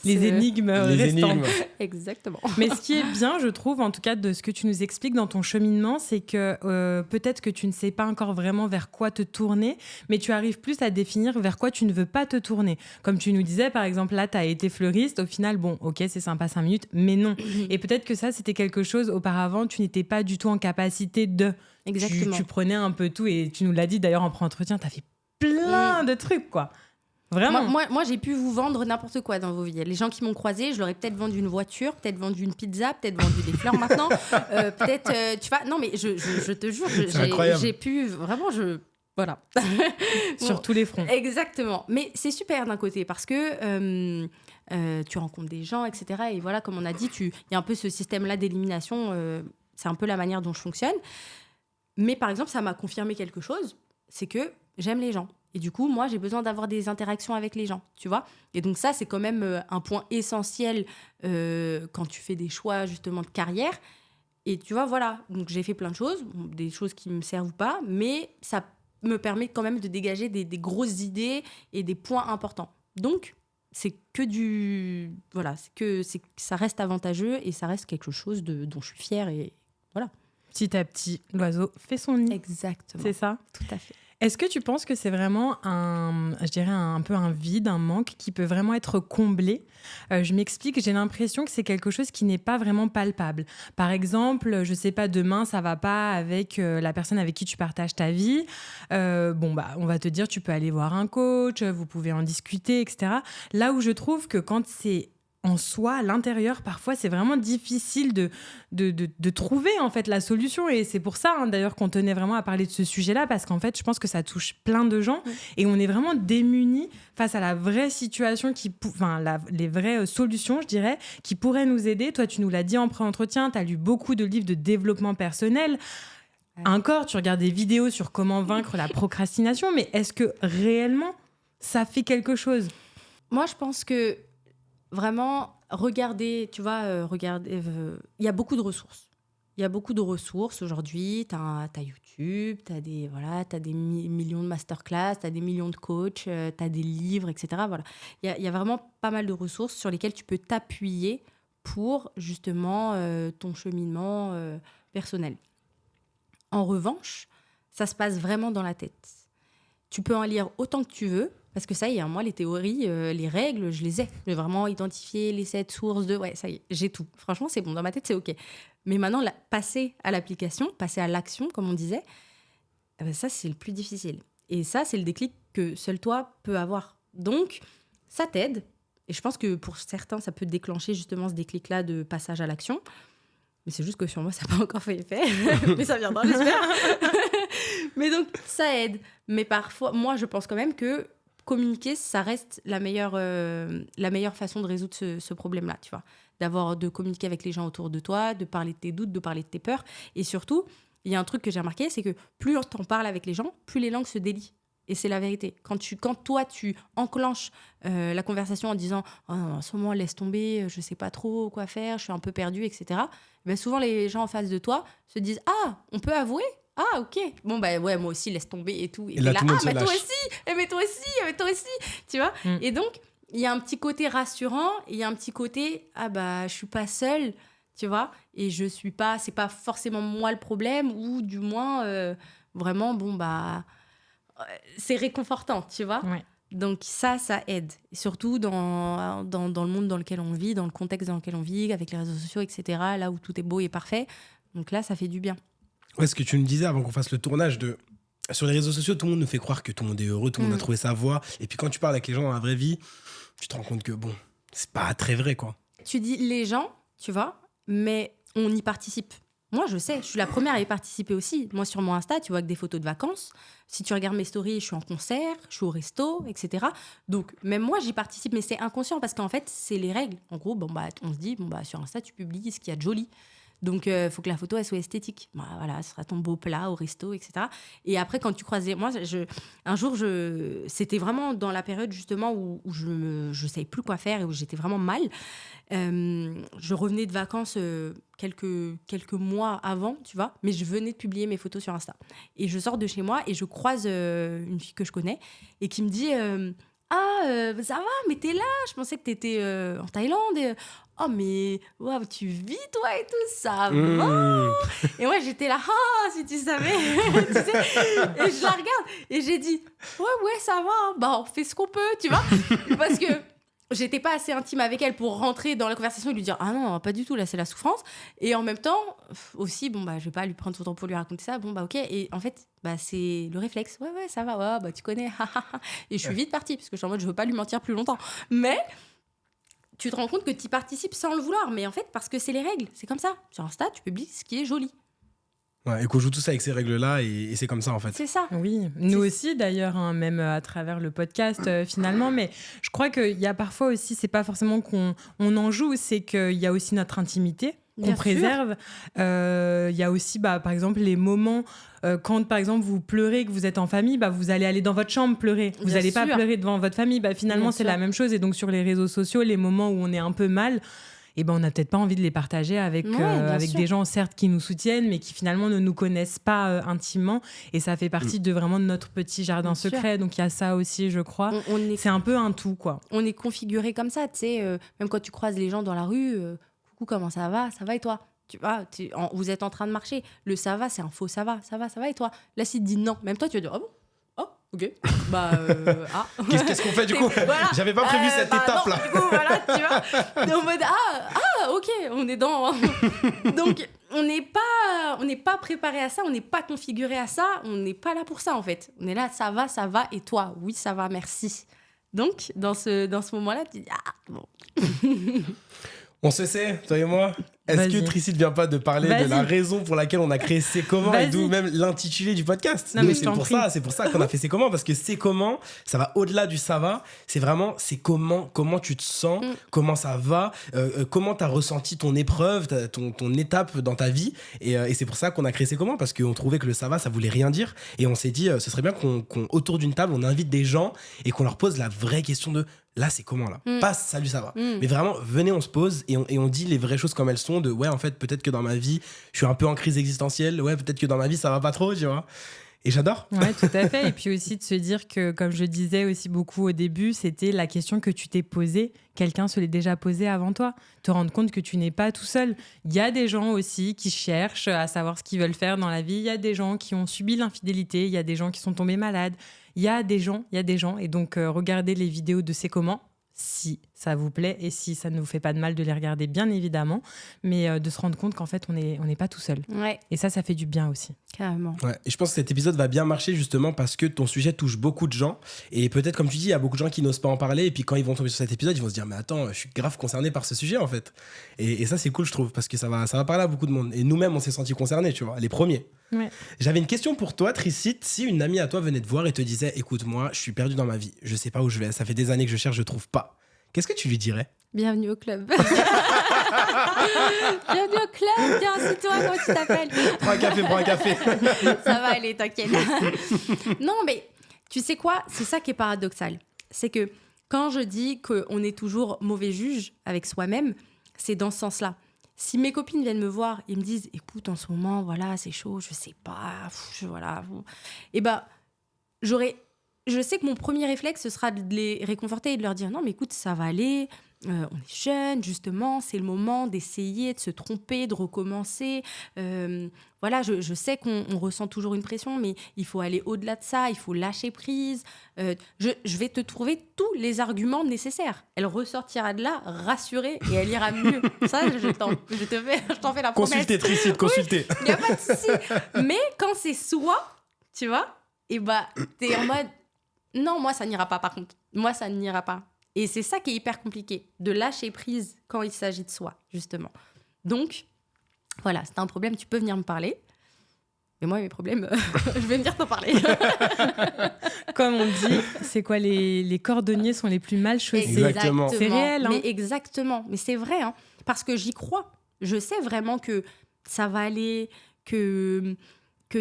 Les énigmes restantes. Exactement. Mais ce qui est bien, je trouve, en tout cas de ce que tu nous expliques dans ton cheminement, c'est que peut-être que tu ne sais pas encore vraiment vers quoi te tourner, mais tu arrives plus à définir vers quoi tu ne veux pas te tourner. Comme tu nous disais, par exemple, là, tu as été fleuriste. Au final, bon, ok, c'est sympa 5 minutes, mais non. Et peut-être que ça, c'était quelque chose, auparavant, tu n'étais pas du tout en capacité de... Exactement. Tu prenais un peu tout, et tu nous l'as dit d'ailleurs en pré-entretien, tu as fait plein de trucs, quoi. Vraiment. Moi, j'ai pu vous vendre n'importe quoi dans vos vies. Les gens qui m'ont croisé, je leur ai peut-être vendu une voiture, peut-être vendu une pizza, peut-être vendu des fleurs maintenant. Peut-être, tu vois, non, mais je te jure, j'ai pu vraiment, voilà. Sur tous les fronts. Exactement. Mais c'est super d'un côté parce que tu rencontres des gens, etc. Et voilà, comme on a dit, il y a un peu ce système-là d'élimination. C'est un peu la manière dont je fonctionne. Mais par exemple, ça m'a confirmé quelque chose, c'est que j'aime les gens. Et du coup, moi, j'ai besoin d'avoir des interactions avec les gens, tu vois. Et donc ça, c'est quand même un point essentiel quand tu fais des choix, justement, de carrière. Et tu vois, voilà. Donc, j'ai fait plein de choses, des choses qui ne me servent pas, mais ça me permet quand même de dégager des grosses idées et des points importants. Donc, c'est que du... Voilà, ça reste avantageux et ça reste quelque chose dont je suis fière et voilà. Petit à petit, l'oiseau fait son nid. Exactement. C'est ça ? Tout à fait. Est-ce que tu penses que c'est vraiment un peu un vide, un manque qui peut vraiment être comblé ? Je m'explique, j'ai l'impression que c'est quelque chose qui n'est pas vraiment palpable. Par exemple, je sais pas, demain, ça va pas avec la personne avec qui tu partages ta vie. On va te dire, tu peux aller voir un coach, vous pouvez en discuter, etc. Là où je trouve que quand c'est en soi, à l'intérieur, parfois, c'est vraiment difficile de trouver en fait la solution. Et c'est pour ça, d'ailleurs, qu'on tenait vraiment à parler de ce sujet-là, parce qu'en fait, je pense que ça touche plein de gens et on est vraiment démunis face à la vraie situation, les vraies solutions, je dirais, qui pourraient nous aider. Toi, tu nous l'as dit en pré-entretien, tu as lu beaucoup de livres de développement personnel. Encore, tu regardes des vidéos sur comment vaincre la procrastination, mais est-ce que réellement, ça fait quelque chose ? Moi, je pense que vraiment, regardez, tu vois, il y a beaucoup de ressources. Il y a beaucoup de ressources aujourd'hui. T'as YouTube, t'as des millions de masterclass, t'as des millions de coachs, t'as des livres, etc. Voilà. Il y a vraiment pas mal de ressources sur lesquelles tu peux t'appuyer pour justement ton cheminement personnel. En revanche, ça se passe vraiment dans la tête. Tu peux en lire autant que tu veux. Parce que ça y est, moi, les théories, les règles, je les ai. J'ai vraiment identifié les 7 sources de... Ouais, ça y est, j'ai tout. Franchement, c'est bon. Dans ma tête, c'est OK. Mais maintenant, passer à l'application, passer à l'action, comme on disait, ça, c'est le plus difficile. Et ça, c'est le déclic que seul toi peux avoir. Donc, ça t'aide. Et je pense que pour certains, ça peut déclencher justement ce déclic-là de passage à l'action. Mais c'est juste que sur moi, ça n'a pas encore fait effet. Mais ça viendra, j'espère. Mais donc, ça aide. Mais parfois, moi, je pense quand même que communiquer, ça reste la meilleure façon de résoudre ce problème-là, tu vois. De communiquer avec les gens autour de toi, de parler de tes doutes, de parler de tes peurs. Et surtout, il y a un truc que j'ai remarqué, c'est que plus t'en parles avec les gens, plus les langues se délient. Et c'est la vérité. Quand toi, tu enclenches la conversation en disant « Oh non, en ce moment, laisse tomber, je sais pas trop quoi faire, je suis un peu perdue, etc. » Ben, souvent, les gens en face de toi se disent « Ah, on peut avouer ? Ah, ok. Bon, bah ouais, moi aussi, laisse tomber et tout. » Et là, tout le monde se mais lâche. toi aussi, mais toi aussi, mais toi aussi. Tu vois ? Et donc, il y a un petit côté rassurant, il y a un petit côté « Ah bah, je suis pas seule. » Tu vois ? Et c'est pas forcément moi le problème, ou du moins, vraiment, bon, bah... c'est réconfortant, tu vois. Ouais. Donc ça aide. Et surtout dans le monde dans lequel on vit, dans le contexte dans lequel on vit, avec les réseaux sociaux, etc., là où tout est beau et parfait. Donc là, ça fait du bien. Ouais, ce que tu me disais avant qu'on fasse le tournage sur les réseaux sociaux, tout le monde nous fait croire que tout le monde est heureux, tout le monde a trouvé sa voie. Et puis quand tu parles avec les gens dans la vraie vie, tu te rends compte que bon, c'est pas très vrai, quoi. Tu dis les gens, tu vois, mais on y participe. Moi, je sais, je suis la première à y participer aussi. Moi, sur mon Insta, tu vois que des photos de vacances. Si tu regardes mes stories, je suis en concert, je suis au resto, etc. Donc, même moi, j'y participe, mais c'est inconscient parce qu'en fait, c'est les règles. En gros, bon, bah, on se dit, bon, bah, sur Insta, tu publies ce qu'il y a de joli. Donc, il faut que la photo, elle soit esthétique. Bah, voilà, ce sera ton beau plat au resto, etc. Et après, quand tu croises... Moi, un jour, c'était vraiment dans la période, justement, où je ne savais plus quoi faire et où j'étais vraiment mal. Je revenais de vacances quelques mois avant, tu vois, mais je venais de publier mes photos sur Insta. Et je sors de chez moi et je croise une fille que je connais et qui me dit ça va, mais t'es là, je pensais que t'étais en Thaïlande. Oh, mais wow, tu vis, toi, et tout, ça va. Et moi, j'étais là, si tu savais. Tu sais, et je la regarde et j'ai dit, ouais, ça va, bah, on fait ce qu'on peut, tu vois. Parce que j'étais pas assez intime avec elle pour rentrer dans la conversation et lui dire, ah non, pas du tout, là, c'est la souffrance. Et en même temps, aussi, bon, bah, je vais pas lui prendre son temps pour lui raconter ça, bon, bah, ok. Et en fait, bah, c'est le réflexe, ouais, ça va, ouais, bah, tu connais, et je suis vite partie, parce que je suis en mode, je veux pas lui mentir plus longtemps. Mais tu te rends compte que tu y participes sans le vouloir, mais en fait, parce que c'est les règles, c'est comme ça. Sur Insta, tu publies ce qui est joli. Ouais, et qu'on joue tous avec ces règles-là, et c'est comme ça, en fait. C'est ça. Oui, nous aussi d'ailleurs, hein, même à travers le podcast finalement, mais je crois qu'il y a parfois aussi, c'est pas forcément qu'on en joue, c'est qu'il y a aussi notre intimité qu'on préserve. Il y a aussi, par exemple, les moments quand, par exemple, vous pleurez, que vous êtes en famille, vous allez aller dans votre chambre pleurer. Vous n'allez pas pleurer devant votre famille. Finalement, c'est la même chose. Et donc, sur les réseaux sociaux, les moments où on est un peu mal, on n'a peut-être pas envie de les partager avec des gens, certes, qui nous soutiennent, mais qui finalement ne nous connaissent pas intimement. Et ça fait partie de vraiment de notre petit jardin secret. Donc, il y a ça aussi, je crois. C'est un peu un tout, quoi. On est configuré comme ça, tu sais. Même quand tu croises les gens dans la rue, coucou, comment ça va et toi? Tu vois, vous êtes en train de marcher. Le ça va, c'est un faux ça va et toi? Là, s'il te dit non, même toi, tu vas dire, ah bon? Oh, ok. Qu'est-ce qu'on fait du coup? Voilà. J'avais pas prévu cette étape-là. Du coup, voilà, tu vois. En mode, ok, on est dans... Donc, on n'est pas préparé à ça, on n'est pas configuré à ça, on n'est pas là pour ça, en fait. On est là, ça va, et toi? Oui, ça va, merci. Donc, dans ce moment-là, tu dis, bon... On se sait, toi et moi. Est-ce que Tracy ne vient pas de parler de la raison pour laquelle on a créé C'est comment et d'où même l'intitulé du podcast? Non, mais c'est pour ça qu'on a fait C'est comment, parce que C'est comment, ça va au-delà du ça va. C'est vraiment c'est comment tu te sens, comment ça va, comment tu as ressenti ton épreuve, ton étape dans ta vie. Et c'est pour ça qu'on a créé C'est comment, parce qu'on trouvait que le ça va, ça voulait rien dire. Et on s'est dit, ce serait bien qu'on autour d'une table, on invite des gens et qu'on leur pose la vraie question de là, c'est comment là? Pas salut, ça va. Mais vraiment, venez, on se pose et on dit les vraies choses comme elles sont. De ouais, en fait, peut-être que dans ma vie, je suis un peu en crise existentielle. Ouais, peut-être que dans ma vie, ça va pas trop, tu vois. Et j'adore. Ouais, tout à fait. Et puis aussi de se dire que, comme je disais aussi beaucoup au début, c'était la question que tu t'es posée. Quelqu'un se l'est déjà posée avant toi. Te rendre compte que tu n'es pas tout seul. Il y a des gens aussi qui cherchent à savoir ce qu'ils veulent faire dans la vie. Il y a des gens qui ont subi l'infidélité. Il y a des gens qui sont tombés malades. Il y a des gens. Et donc, regardez les vidéos de C'est comment, si ça vous plaît et si ça ne vous fait pas de mal de les regarder, bien évidemment, mais de se rendre compte qu'en fait, on n'est pas tout seul. Ouais, Et ça fait du bien aussi. carrément. Ouais, et je pense que cet épisode va bien marcher justement parce que ton sujet touche beaucoup de gens et peut-être comme tu dis il y a beaucoup de gens qui n'osent pas en parler et puis quand ils vont tomber sur cet épisode ils vont se dire mais attends je suis grave concerné par ce sujet en fait et ça c'est cool je trouve parce que ça va parler à beaucoup de monde et nous-mêmes on s'est sentis concernés tu vois les premiers. Ouais. J'avais une question pour toi Tricite, si une amie à toi venait te voir et te disait écoute moi je suis perdu dans ma vie, je sais pas où je vais, ça fait des années que je cherche, je trouve pas, qu'est-ce que tu lui dirais? Bienvenue au club. Bienvenue au club, viens, assis-toi, comment tu t'appelles? Prends un café. Ça va aller, t'inquiète. Non, mais tu sais quoi? C'est ça qui est paradoxal. C'est que quand je dis qu'on est toujours mauvais juge avec soi-même, c'est dans ce sens-là. Si mes copines viennent me voir et me disent « Écoute, en ce moment, voilà, c'est chaud, je sais pas, voilà. » Et ben, je sais que mon premier réflexe, ce sera de les réconforter et de leur dire « Non, mais écoute, ça va aller. On est jeunes, justement, c'est le moment d'essayer, de se tromper, de recommencer. Voilà, je sais qu'on ressent toujours une pression, mais il faut aller au-delà de ça, il faut lâcher prise. Je vais te trouver tous les arguments nécessaires. Elle ressortira de là rassurée et elle ira mieux. Ça, je t'en fais la promesse. Consultez Tricite, consultez. Il n'y a pas de souci. Mais quand c'est soi, tu vois, et bah, t'es en mode non, moi, ça n'ira pas, par contre. Moi, ça n'ira pas. Et c'est ça qui est hyper compliqué, de lâcher prise quand il s'agit de soi, justement. Donc, voilà, si t'as un problème, tu peux venir me parler. Mais moi, mes problèmes, je vais venir t'en parler. Comme on dit, c'est quoi, les cordonniers sont les plus mal chaussés. Exactement. C'est réel, hein. Mais exactement. Mais c'est vrai, hein, parce que j'y crois. Je sais vraiment que ça va aller, que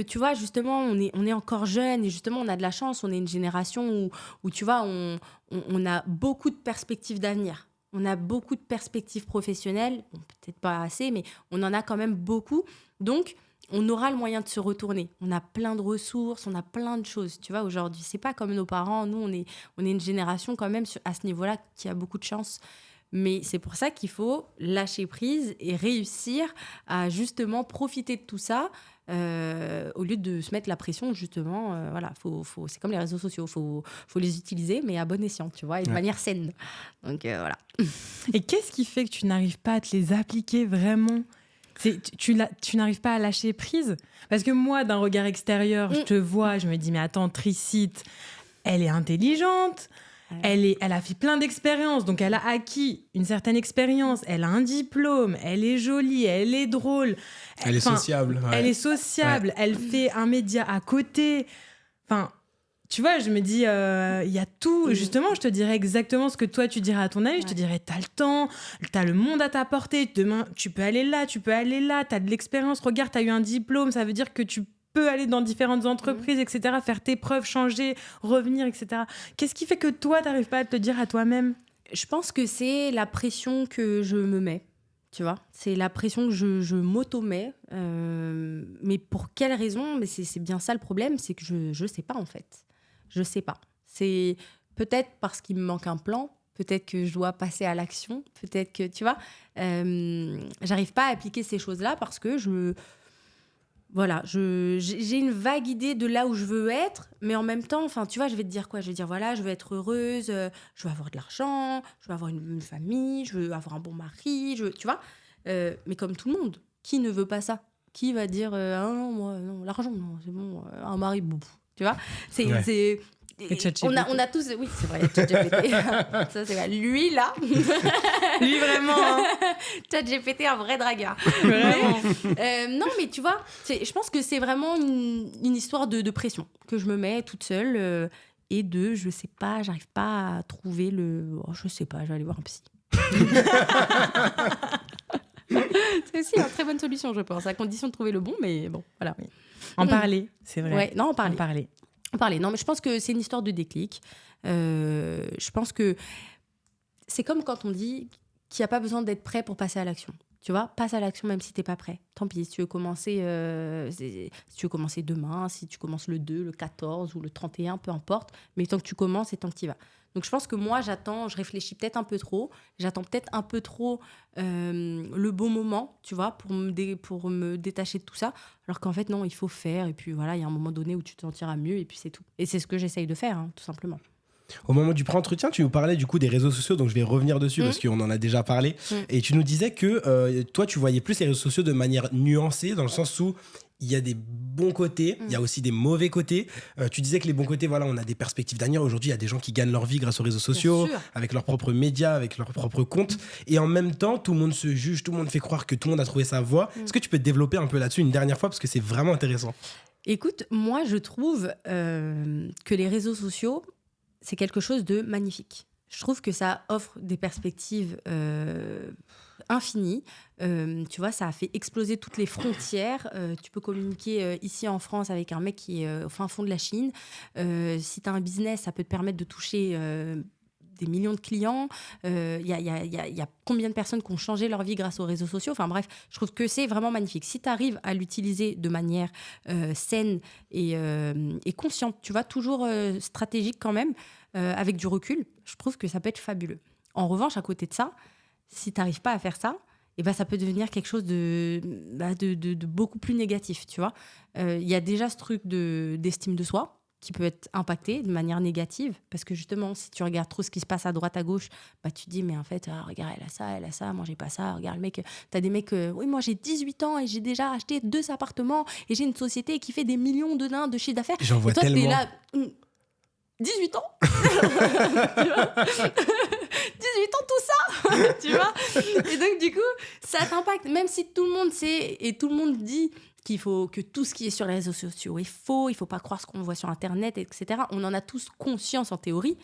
tu vois, justement, on est encore jeunes et justement, on a de la chance. On est une génération où tu vois, on a beaucoup de perspectives d'avenir. On a beaucoup de perspectives professionnelles. Bon, peut-être pas assez, mais on en a quand même beaucoup. Donc, on aura le moyen de se retourner. On a plein de ressources, on a plein de choses. Tu vois, aujourd'hui, c'est pas comme nos parents. Nous, on est une génération quand même à ce niveau-là qui a beaucoup de chance. Mais c'est pour ça qu'il faut lâcher prise et réussir à justement profiter de tout ça au lieu de se mettre la pression, justement. Voilà, c'est comme les réseaux sociaux, faut les utiliser, mais à bon escient, tu vois, et de manière saine. Donc voilà. Et qu'est-ce qui fait que tu n'arrives pas à te les appliquer vraiment ? Tu n'arrives pas à lâcher prise ? Parce que moi, d'un regard extérieur, je te vois, je me dis, mais attends, Tricite, elle est intelligente. Elle a fait plein d'expériences, donc elle a acquis une certaine expérience, elle a un diplôme, elle est jolie, elle est drôle. Elle est sociable. Ouais. Elle est sociable, elle fait un média à côté. Enfin, tu vois, je me dis, il y a tout. Justement, je te dirais exactement ce que toi, tu dirais à ton ami. Je te dirais, t'as le temps, t'as le monde à ta portée. Demain, tu peux aller là, t'as de l'expérience. Regarde, t'as eu un diplôme, ça veut dire que tu peux aller dans différentes entreprises, etc., faire tes preuves, changer, revenir, etc. Qu'est-ce qui fait que toi, t'arrives pas à te le dire à toi-même ? Je pense que c'est la pression que je me mets, tu vois. C'est la pression que je m'auto-mets. Mais pour quelle raison ? Mais c'est bien ça le problème, c'est que je sais pas, en fait. Je sais pas. C'est peut-être parce qu'il me manque un plan, peut-être que je dois passer à l'action, peut-être que, tu vois, j'arrive pas à appliquer ces choses-là parce que voilà, j'ai une vague idée de là où je veux être, mais en même temps, enfin, tu vois, je vais te dire quoi ? Je vais dire, voilà, je veux être heureuse, je veux avoir de l'argent, je veux avoir une famille, je veux avoir un bon mari, tu vois. Mais comme tout le monde, qui ne veut pas ça ? Qui va dire, ah non, moi, non, l'argent, non, c'est bon, un mari, bon, tu vois ? C'est Et ChatGPT. on a tous, oui, c'est vrai, ChatGPT. Ça, c'est vrai. Lui, là. Lui, vraiment. Hein. ChatGPT, un vrai dragueur. Vraiment. Non, mais tu vois, je pense que c'est vraiment une histoire de pression que je me mets toute seule et je sais pas, j'arrive pas à trouver je sais pas, je vais aller voir un psy. C'est aussi une très bonne solution, je pense, à condition de trouver le bon, mais bon, voilà. Oui. En parler, c'est vrai. Ouais, non, en parler. En parler. Non, mais je pense que c'est une histoire de déclic. Je pense que c'est comme quand on dit qu'il n'y a pas besoin d'être prêt pour passer à l'action. Tu vois, passe à l'action même si tu n'es pas prêt. Tant pis, si tu veux commencer demain, si tu commences le 2, le 14 ou le 31, peu importe. Mais tant que tu commences et tant que tu y vas. Donc je pense que moi, je réfléchis peut-être un peu trop. J'attends peut-être un peu trop le bon moment, tu vois, pour me détacher de tout ça. Alors qu'en fait, non, il faut faire. Et puis voilà, il y a un moment donné où tu te sentiras mieux et puis c'est tout. Et c'est ce que j'essaye de faire, hein, tout simplement. Au moment du pré-entretien, tu nous parlais du coup des réseaux sociaux, donc je vais revenir dessus parce qu'on en a déjà parlé. Et tu nous disais que toi, tu voyais plus les réseaux sociaux de manière nuancée, dans le sens où il y a des bons côtés, il y a aussi des mauvais côtés. Tu disais que les bons côtés, voilà, on a des perspectives d'avenir. Aujourd'hui, il y a des gens qui gagnent leur vie grâce aux réseaux sociaux, avec leurs propres médias, avec leurs propres comptes. Et en même temps, tout le monde se juge, tout le monde fait croire que tout le monde a trouvé sa voie. Est-ce que tu peux te développer un peu là-dessus une dernière fois, parce que c'est vraiment intéressant? Écoute, moi, je trouve que les réseaux sociaux, c'est quelque chose de magnifique. Je trouve que ça offre des perspectives infinies. Tu vois, ça a fait exploser toutes les frontières. Tu peux communiquer ici en France avec un mec qui est au fin fond de la Chine. Si tu as un business, ça peut te permettre de toucher des millions de clients. Il y a combien de personnes qui ont changé leur vie grâce aux réseaux sociaux. Enfin bref, je trouve que c'est vraiment magnifique. Si tu arrives à l'utiliser de manière saine et consciente, tu vois, toujours stratégique quand même, avec du recul, je trouve que ça peut être fabuleux. En revanche, à côté de ça, si tu n'arrives pas à faire ça, eh ben, ça peut devenir quelque chose de beaucoup plus négatif, tu vois. Il y a déjà ce truc d'estime de soi qui peut être impacté de manière négative, parce que justement, si tu regardes trop ce qui se passe à droite, à gauche, bah, tu te dis, mais en fait, regarde, elle a ça, moi, j'ai pas ça. Regarde, le mec, t'as des mecs, oui, moi, j'ai 18 ans et j'ai déjà acheté 2 appartements et j'ai une société qui fait des millions de chiffre d'affaires. J'en vois et toi, tellement. t'es là, 18 ans tu vois 18 ans, tout ça tu vois. Et donc, du coup, ça t'impacte, même si tout le monde sait et tout le monde dit qu'il faut que tout ce qui est sur les réseaux sociaux est faux, il faut pas croire ce qu'on voit sur Internet, etc. On en a tous conscience en théorie.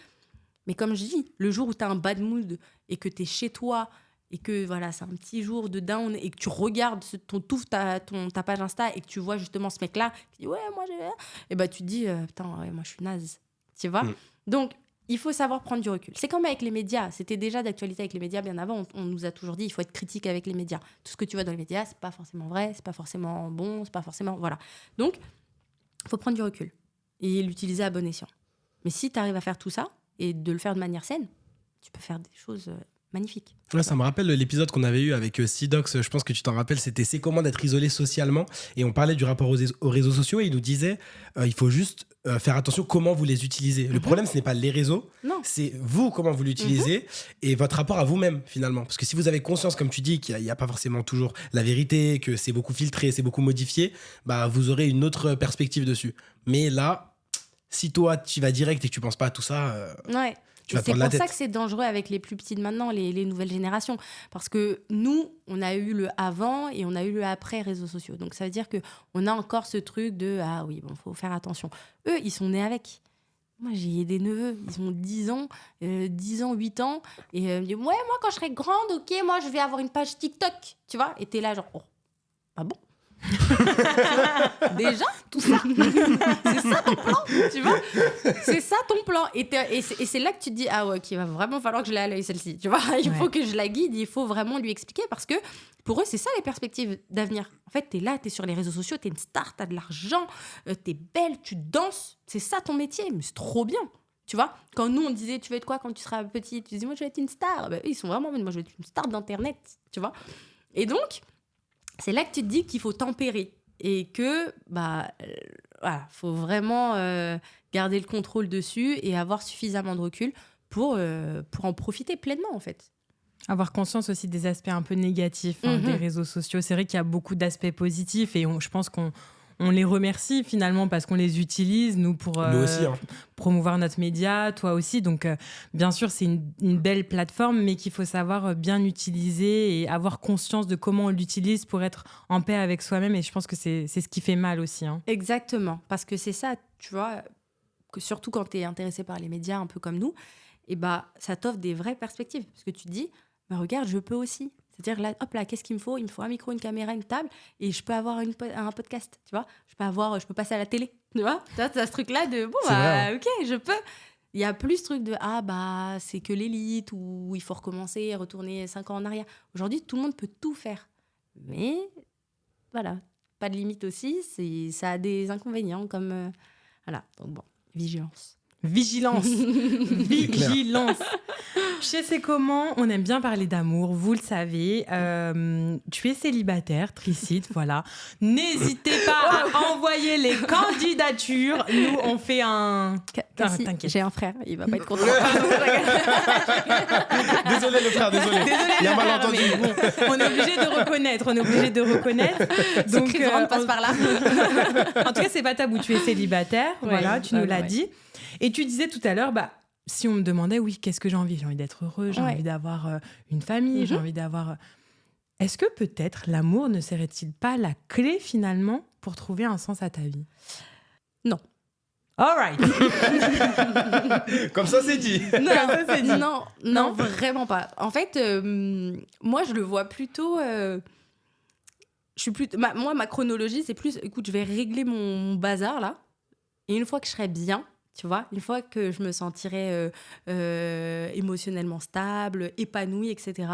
Mais comme je dis, le jour où tu as un bad mood et que tu es chez toi et que voilà, c'est un petit jour de down et que tu regardes ta page Insta et que tu vois justement ce mec-là qui dit « Ouais, moi, j'ai... » Et bah, tu te dis « Putain, ouais, moi, je suis naze. » Tu vois. Donc, il faut savoir prendre du recul. C'est comme avec les médias. C'était déjà d'actualité avec les médias bien avant. On nous a toujours dit il faut être critique avec les médias. Tout ce que tu vois dans les médias, c'est pas forcément vrai, c'est pas forcément bon, c'est pas forcément... Voilà. Donc, il faut prendre du recul et l'utiliser à bon escient. Mais si tu arrives à faire tout ça et de le faire de manière saine, tu peux faire des choses magnifiques. Ouais, ça me rappelle l'épisode qu'on avait eu avec Sidox, je pense que tu t'en rappelles, c'était « C'est comment d'être isolé socialement ?» Et on parlait du rapport aux réseaux sociaux et il nous disait il faut juste faire attention comment vous les utilisez. Le problème, ce n'est pas les réseaux, c'est vous, comment vous l'utilisez et votre rapport à vous-même, finalement. Parce que si vous avez conscience, comme tu dis, qu'il n'y a pas forcément toujours la vérité, que c'est beaucoup filtré, c'est beaucoup modifié, bah, vous aurez une autre perspective dessus. Mais là, si toi, tu vas direct et que tu ne penses pas à tout ça... Ouais. C'est pour ça que c'est dangereux avec les plus petits de maintenant, les nouvelles générations. Parce que nous, on a eu le avant et on a eu le après réseaux sociaux. Donc ça veut dire qu'on a encore ce truc de « Ah oui, bon, faut faire attention ». Eux, ils sont nés avec. Moi, j'ai des neveux, ils ont 10 ans, 8 ans. Et ils me disent « Ouais, moi, quand je serai grande, ok, moi, je vais avoir une page TikTok. » Tu vois. Et t'es là genre « Oh, ah bon ?» Déjà, tout ça, c'est ça ton plan, tu vois, c'est ça ton plan. Et c'est là que tu te dis ah ouais, qu'il va vraiment falloir que je l'aille celle-ci, tu vois. Il faut que je la guide, il faut vraiment lui expliquer parce que pour eux, c'est ça les perspectives d'avenir. En fait, t'es là, t'es sur les réseaux sociaux, t'es une star, t'as de l'argent, t'es belle, tu danses, c'est ça ton métier, mais c'est trop bien. Tu vois, quand nous on disait tu veux être quoi quand tu seras petite, tu disais moi je vais être une star. Ben, ils sont vraiment moi je vais être une star d'internet, tu vois. Et donc c'est là que tu te dis qu'il faut tempérer et que voilà, faut vraiment garder le contrôle dessus et avoir suffisamment de recul pour en profiter pleinement en fait. Avoir conscience aussi des aspects un peu négatifs des réseaux sociaux. C'est vrai qu'il y a beaucoup d'aspects positifs et je pense qu'on les remercie finalement parce qu'on les utilise, nous, pour nous aussi, promouvoir notre média, toi aussi. Donc, bien sûr, c'est une belle plateforme, mais qu'il faut savoir bien utiliser et avoir conscience de comment on l'utilise pour être en paix avec soi-même. Et je pense que c'est ce qui fait mal aussi. Exactement, parce que c'est ça, tu vois, que surtout quand tu es intéressé par les médias, un peu comme nous, et ça t'offre des vraies perspectives. Parce que tu te dis, regarde, je peux aussi. C'est-à-dire, là, hop là, qu'est-ce qu'il me faut ? Il me faut un micro, une caméra, une table, et je peux avoir un podcast, tu vois ? Je peux passer à la télé, tu vois ? Tu as ce truc-là de, ok, je peux. Il y a plus ce truc de, c'est que l'élite, ou il faut recommencer, retourner 5 ans en arrière. Aujourd'hui, tout le monde peut tout faire. Mais, voilà, pas de limite aussi, ça a des inconvénients, comme, voilà, donc bon, vigilance. Vigilance. Je sais c'est comment, on aime bien parler d'amour, vous le savez. Tu es célibataire, tricide, voilà. N'hésitez pas à envoyer envoyer les candidatures. Nous, on fait un... Cassie, t'inquiète. j'ai un frère, il va pas être content. Désolé le frère, désolé. Il y a malentendu. Mais bon, on est obligé de reconnaître. Donc, Chris Brown passe par là. En tout cas, c'est pas tabou. Tu es célibataire, voilà, tu nous l'as ouais. dit. Et tu disais tout à l'heure, si on me demandait, oui, qu'est-ce que j'ai envie ? J'ai envie d'être heureux, j'ai Ouais. envie d'avoir une famille, j'ai envie d'avoir... Est-ce que peut-être l'amour ne serait-il pas la clé finalement pour trouver un sens à ta vie ? Non. All right. Comme ça, c'est dit. Non, vraiment pas. En fait, moi, je le vois plutôt... moi, ma chronologie, c'est plus... Écoute, je vais régler mon bazar, là. Et une fois que je serai bien, tu vois, une fois que je me sentirai émotionnellement stable, épanouie, etc.,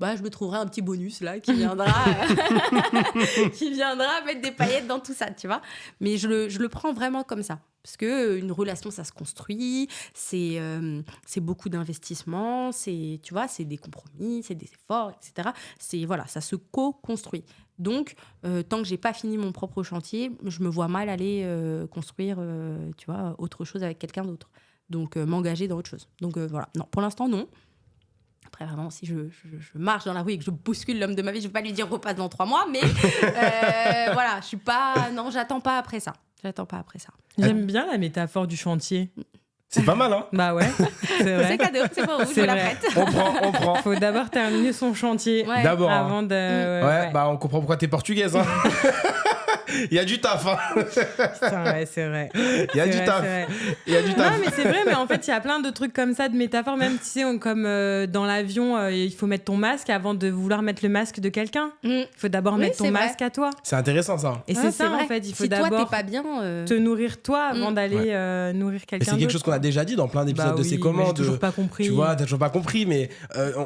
je me trouverai un petit bonus, là, qui viendra mettre des paillettes dans tout ça, tu vois. Mais je le prends vraiment comme ça. Parce qu'une relation, ça se construit, c'est beaucoup d'investissement, tu vois, c'est des compromis, c'est des efforts, etc. Ça se co-construit. Donc, tant que j'ai pas fini mon propre chantier, je me vois mal aller construire, tu vois, autre chose avec quelqu'un d'autre. Donc, m'engager dans autre chose. Donc, voilà. Non, pour l'instant, non. Après, vraiment, si je marche dans la rue et que je bouscule l'homme de ma vie, je vais pas lui dire repasse dans 3 mois, mais voilà, je suis pas... Non, j'attends pas après ça. J'aime bien la métaphore du chantier. C'est pas mal, hein? Bah ouais, c'est vrai. C'est cadeau, c'est pour vous, je vous la prête. On prend. Faut d'abord terminer son chantier. Ouais. D'abord. Avant de... Ouais, on comprend pourquoi t'es portugaise, hein. Il y a du taf, hein. C'est vrai. Il y a du taf. Non, mais c'est vrai, mais en fait, il y a plein de trucs comme ça, de métaphores, même, tu sais, comme dans l'avion, il faut mettre ton masque avant de vouloir mettre le masque de quelqu'un. Il faut d'abord mettre ton masque à toi. C'est intéressant, ça. Et c'est ça, en fait, il faut d'abord toi, t'es pas bien, te nourrir toi avant d'aller nourrir quelqu'un d'autre. C'est quelque chose qu'on a déjà dit dans plein d'épisodes de C'est comment. J'ai toujours pas compris. Tu vois, t'as toujours pas compris, mais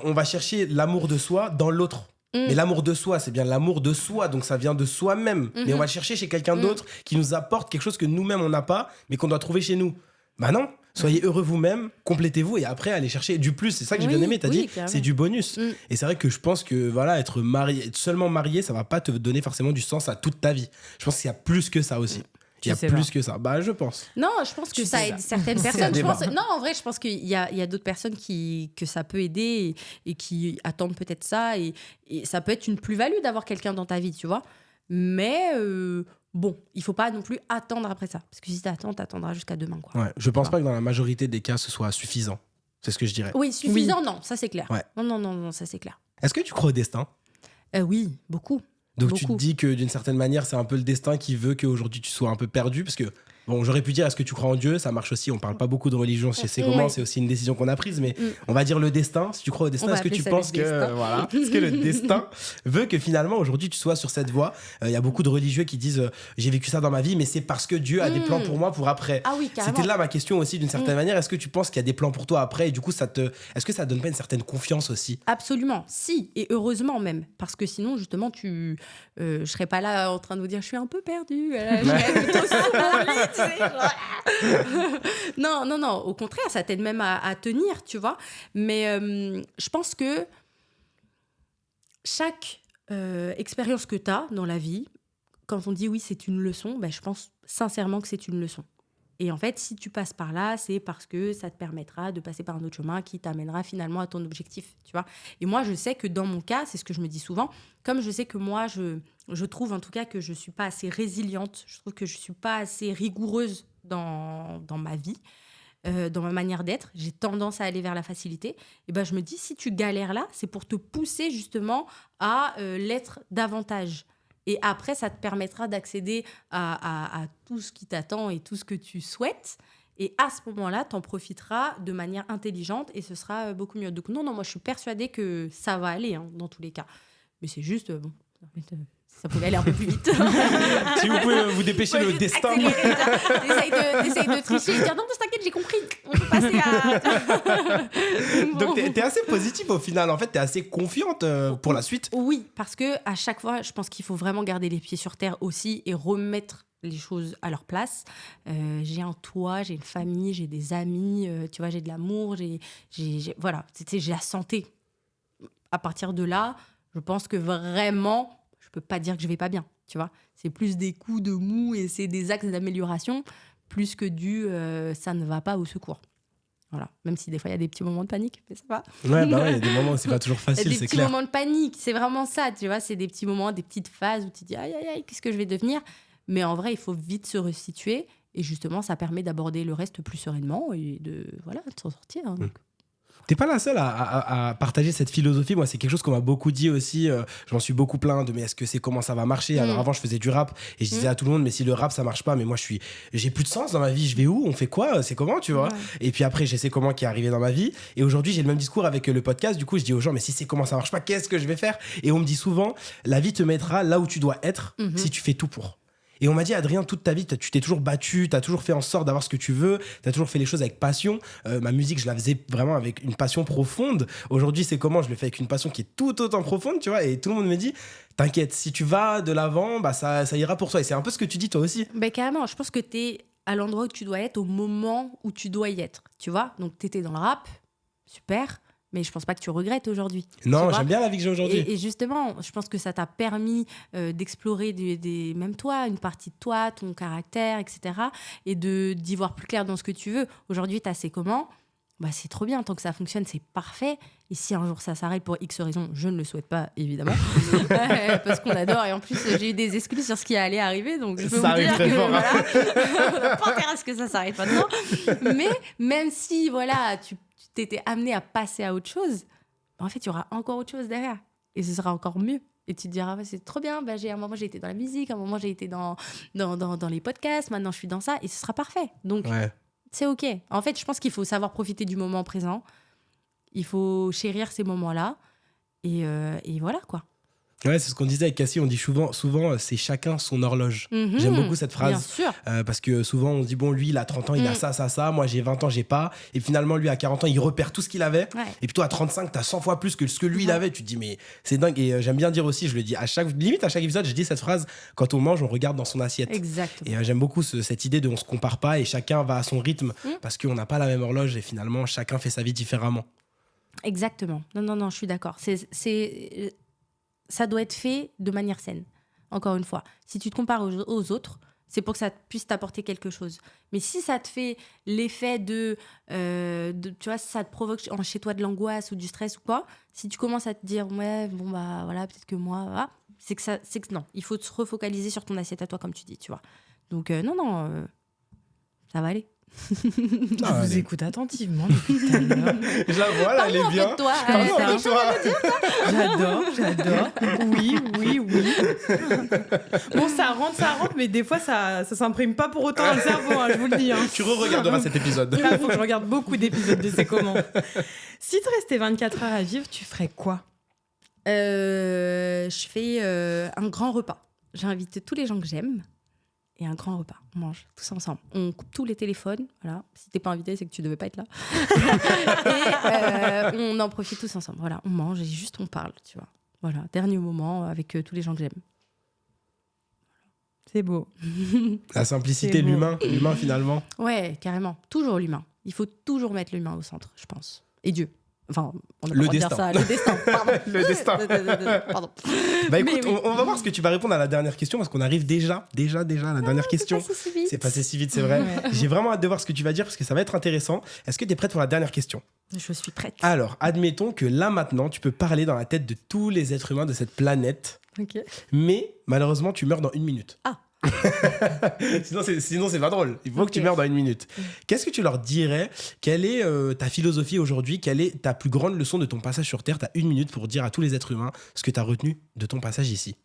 on va chercher l'amour de soi dans l'autre. Mais l'amour de soi, c'est bien l'amour de soi, donc ça vient de soi-même. Mais on va le chercher chez quelqu'un d'autre qui nous apporte quelque chose que nous-mêmes on n'a pas, mais qu'on doit trouver chez nous. Bah non, soyez heureux vous-même, complétez-vous et après allez chercher du plus. C'est ça que j'ai bien aimé, t'as dit, clairement. c'est du bonus. Et c'est vrai que je pense que voilà, être seulement marié, ça va pas te donner forcément du sens à toute ta vie. Je pense qu'il y a plus que ça aussi. Il y a plus que ça. Je pense. Non, je pense que ça aide certaines personnes. Non, en vrai, je pense qu'il y a d'autres personnes que ça peut aider et qui attendent peut-être ça. Et ça peut être une plus-value d'avoir quelqu'un dans ta vie, tu vois. Mais bon, il faut pas non plus attendre après ça. Parce que si t'attendras jusqu'à demain, quoi. Ouais, je pense pas que dans la majorité des cas, ce soit suffisant. C'est ce que je dirais. Oui, suffisant, non, ça c'est clair. Ouais. Non, ça c'est clair. Est-ce que tu crois au destin ? Oui, beaucoup. Donc tu te dis que d'une certaine manière, c'est un peu le destin qui veut qu'aujourd'hui tu sois un peu perdu, parce que bon, j'aurais pu dire est-ce que tu crois en Dieu ? Ça marche aussi, on parle pas beaucoup de religion chez C'est comment, c'est aussi une décision qu'on a prise, mais on va dire le destin. Si tu crois au destin, est-ce que tu penses que est-ce que le destin veut que finalement aujourd'hui tu sois sur cette voie ? Il y a beaucoup de religieux qui disent j'ai vécu ça dans ma vie, mais c'est parce que Dieu a des plans pour moi pour après. Ah oui, carrément. C'était là ma question aussi d'une certaine manière. Est-ce que tu penses qu'il y a des plans pour toi après et du coup est-ce que ça donne pas une certaine confiance aussi ? Absolument, si, et heureusement même, parce que sinon justement je serais pas là en train de vous dire je suis un peu perdue, je serais plutôt sur mon lit, tu sais. Non, au contraire, ça t'aide même à tenir, tu vois. Mais je pense que chaque expérience que t'as dans la vie, quand on dit oui, c'est une leçon, je pense sincèrement que c'est une leçon. Et en fait, si tu passes par là, c'est parce que ça te permettra de passer par un autre chemin qui t'amènera finalement à ton objectif, tu vois. Et moi, je sais que dans mon cas, c'est ce que je me dis souvent, comme je sais que moi, je trouve en tout cas que je ne suis pas assez résiliente, je trouve que je ne suis pas assez rigoureuse dans ma vie, dans ma manière d'être, j'ai tendance à aller vers la facilité, et je me dis, si tu galères là, c'est pour te pousser justement à l'être davantage. Et après, ça te permettra d'accéder à tout ce qui t'attend et tout ce que tu souhaites. Et à ce moment-là, tu en profiteras de manière intelligente et ce sera beaucoup mieux. Donc non, moi, je suis persuadée que ça va aller dans tous les cas. Mais c'est juste, ça pouvait aller un peu plus vite. Si vous pouvez vous dépêcher le destin. T'essayes de tricher et dire non, t'inquiète, j'ai compris. On peut passer à... Donc t'es assez positive au final. En fait, t'es assez confiante pour la suite. Oui, parce que à chaque fois, je pense qu'il faut vraiment garder les pieds sur terre aussi et remettre les choses à leur place. J'ai un toit, j'ai une famille, j'ai des amis, tu vois, j'ai de l'amour, j'ai la santé. À partir de là, je pense que vraiment, je peux pas dire que je vais pas bien. tu vois. C'est plus des coups de mou et c'est des axes d'amélioration plus que ça ne va pas, au secours. Voilà. Même si des fois, il y a des petits moments de panique, mais ça va. Ouais, bah ouais, il y a des moments où c'est pas toujours facile, c'est des petits clair. moments de panique, c'est vraiment ça, tu vois. C'est des petits moments, des petites phases où tu te dis, aïe, aïe, aïe, qu'est-ce que je vais devenir ? Mais en vrai, il faut vite se resituer. Et justement, ça permet d'aborder le reste plus sereinement et de s'en sortir. Hein, donc. T'es pas la seule à partager cette philosophie. Moi, c'est quelque chose qu'on m'a beaucoup dit aussi. J'en suis beaucoup plaint de mais est-ce que c'est comment ça va marcher ? Alors avant, je faisais du rap et je disais à tout le monde, mais si le rap ça marche pas, mais moi j'ai plus de sens dans ma vie. Je vais où ? On fait quoi ? C'est comment, tu vois ? Et puis après, j'ai C'est comment qui est arrivé dans ma vie. Et aujourd'hui, j'ai le même discours avec le podcast. Du coup, je dis aux gens, mais si c'est comment ça marche pas, qu'est-ce que je vais faire ? Et on me dit souvent, la vie te mettra là où tu dois être si tu fais tout pour. Et on m'a dit, Adrien, toute ta vie, tu t'es toujours battu, tu as toujours fait en sorte d'avoir ce que tu veux, tu as toujours fait les choses avec passion. Ma musique, je la faisais vraiment avec une passion profonde. Aujourd'hui, c'est comment je le fais avec une passion qui est tout autant profonde, tu vois. Et tout le monde me dit, t'inquiète, si tu vas de l'avant, bah ça ira pour toi. Et c'est un peu ce que tu dis toi aussi. Ben, carrément, je pense que tu es à l'endroit où tu dois être au moment où tu dois y être, tu vois. Donc, tu étais dans le rap, super. Mais je pense pas que tu regrettes aujourd'hui. Non, j'aime bien la vie que j'ai aujourd'hui. Et justement, je pense que ça t'a permis d'explorer même toi, une partie de toi, ton caractère, etc. Et d'y voir plus clair dans ce que tu veux. Aujourd'hui, t'as C'est comment ? Bah, c'est trop bien, tant que ça fonctionne, c'est parfait. Et si un jour ça s'arrête pour X raisons, je ne le souhaite pas, évidemment. Parce qu'on adore. Et en plus, j'ai eu des excuses sur ce qui allait arriver. Donc, je peux Ça vous dire très que fort, hein. on n'a pas intérêt à ce que ça s'arrête maintenant. Mais même si, tu t'étais amené à passer à autre chose, bah, en fait, il y aura encore autre chose derrière. Et ce sera encore mieux. Et tu te diras, c'est trop bien. Bah, à un moment, j'ai été dans la musique. À un moment, j'ai été dans les podcasts. Maintenant, je suis dans ça. Et ce sera parfait. Donc, c'est OK. En fait, je pense qu'il faut savoir profiter du moment présent. Il faut chérir ces moments-là. Et voilà, quoi. Ouais, c'est ce qu'on disait avec Cassie. On dit souvent c'est chacun son horloge. J'aime beaucoup cette phrase. Bien sûr. Parce que souvent, on se dit, bon, lui, il a 30 ans, il a ça. Moi, j'ai 20 ans, j'ai pas. Et finalement, lui, à 40 ans, il repère tout ce qu'il avait. Ouais. Et puis toi, à 35, t'as 100 fois plus que ce que lui, il avait. Tu te dis, mais c'est dingue. Et j'aime bien dire aussi, je le dis limite à chaque épisode, je dis cette phrase, quand on mange, on regarde dans son assiette. Exactement. Et j'aime beaucoup cette idée de on se compare pas et chacun va à son rythme parce qu'on n'a pas la même horloge et finalement, chacun fait sa vie différemment. Exactement. Non, je suis d'accord. Ça doit être fait de manière saine. Encore une fois, si tu te compares aux autres, c'est pour que ça puisse t'apporter quelque chose. Mais si ça te fait l'effet de tu vois, ça te provoque chez toi de l'angoisse ou du stress ou quoi, si tu commences à te dire, ouais, bon, bah voilà, peut-être que moi, c'est que non, il faut te refocaliser sur ton assiette à toi, comme tu dis, tu vois. Donc, non, ça va aller. Je vous écoute attentivement depuis tout à l'heure. Je la vois, là, elle est bien. Toi, J'adore. Oui. Bon, ça rentre, mais des fois, ça s'imprime pas pour autant dans le cerveau, hein, je vous le dis. Hein. Tu re-regarderas cet épisode. Là, faut que je regarde beaucoup d'épisodes de C'est comment. Si tu restais 24 heures à vivre, tu ferais quoi ? Je fais un grand repas. J'invite tous les gens que j'aime. Et un grand repas. On mange tous ensemble. On coupe tous les téléphones. Voilà. Si t'es pas invité, c'est que tu devais pas être là. Et on en profite tous ensemble. Voilà. On mange et juste on parle, tu vois. Voilà. Dernier moment avec tous les gens que j'aime. C'est beau. La simplicité, l'humain finalement. Ouais, carrément. Toujours l'humain. Il faut toujours mettre l'humain au centre, je pense. Et Dieu. Enfin, on a Le pas le droit de dire ça. Le destin. Pardon. Le destin. Pardon. Bah écoute, on va voir ce que tu vas répondre à la dernière question parce qu'on arrive déjà à la dernière question. C'est passé si vite, c'est vrai. Ouais. J'ai vraiment hâte de voir ce que tu vas dire parce que ça va être intéressant. Est-ce que tu es prête pour la dernière question ? Je suis prête. Alors, admettons que là maintenant, tu peux parler dans la tête de tous les êtres humains de cette planète, Ok. mais malheureusement, tu meurs dans 1 minute. Ah. Sinon, c'est pas drôle. Il faut que tu meurs dans 1 minute. Qu'est-ce que tu leur dirais ? Quelle est ta philosophie aujourd'hui ? Quelle est ta plus grande leçon de ton passage sur Terre ? Tu as 1 minute pour dire à tous les êtres humains ce que tu as retenu de ton passage ici.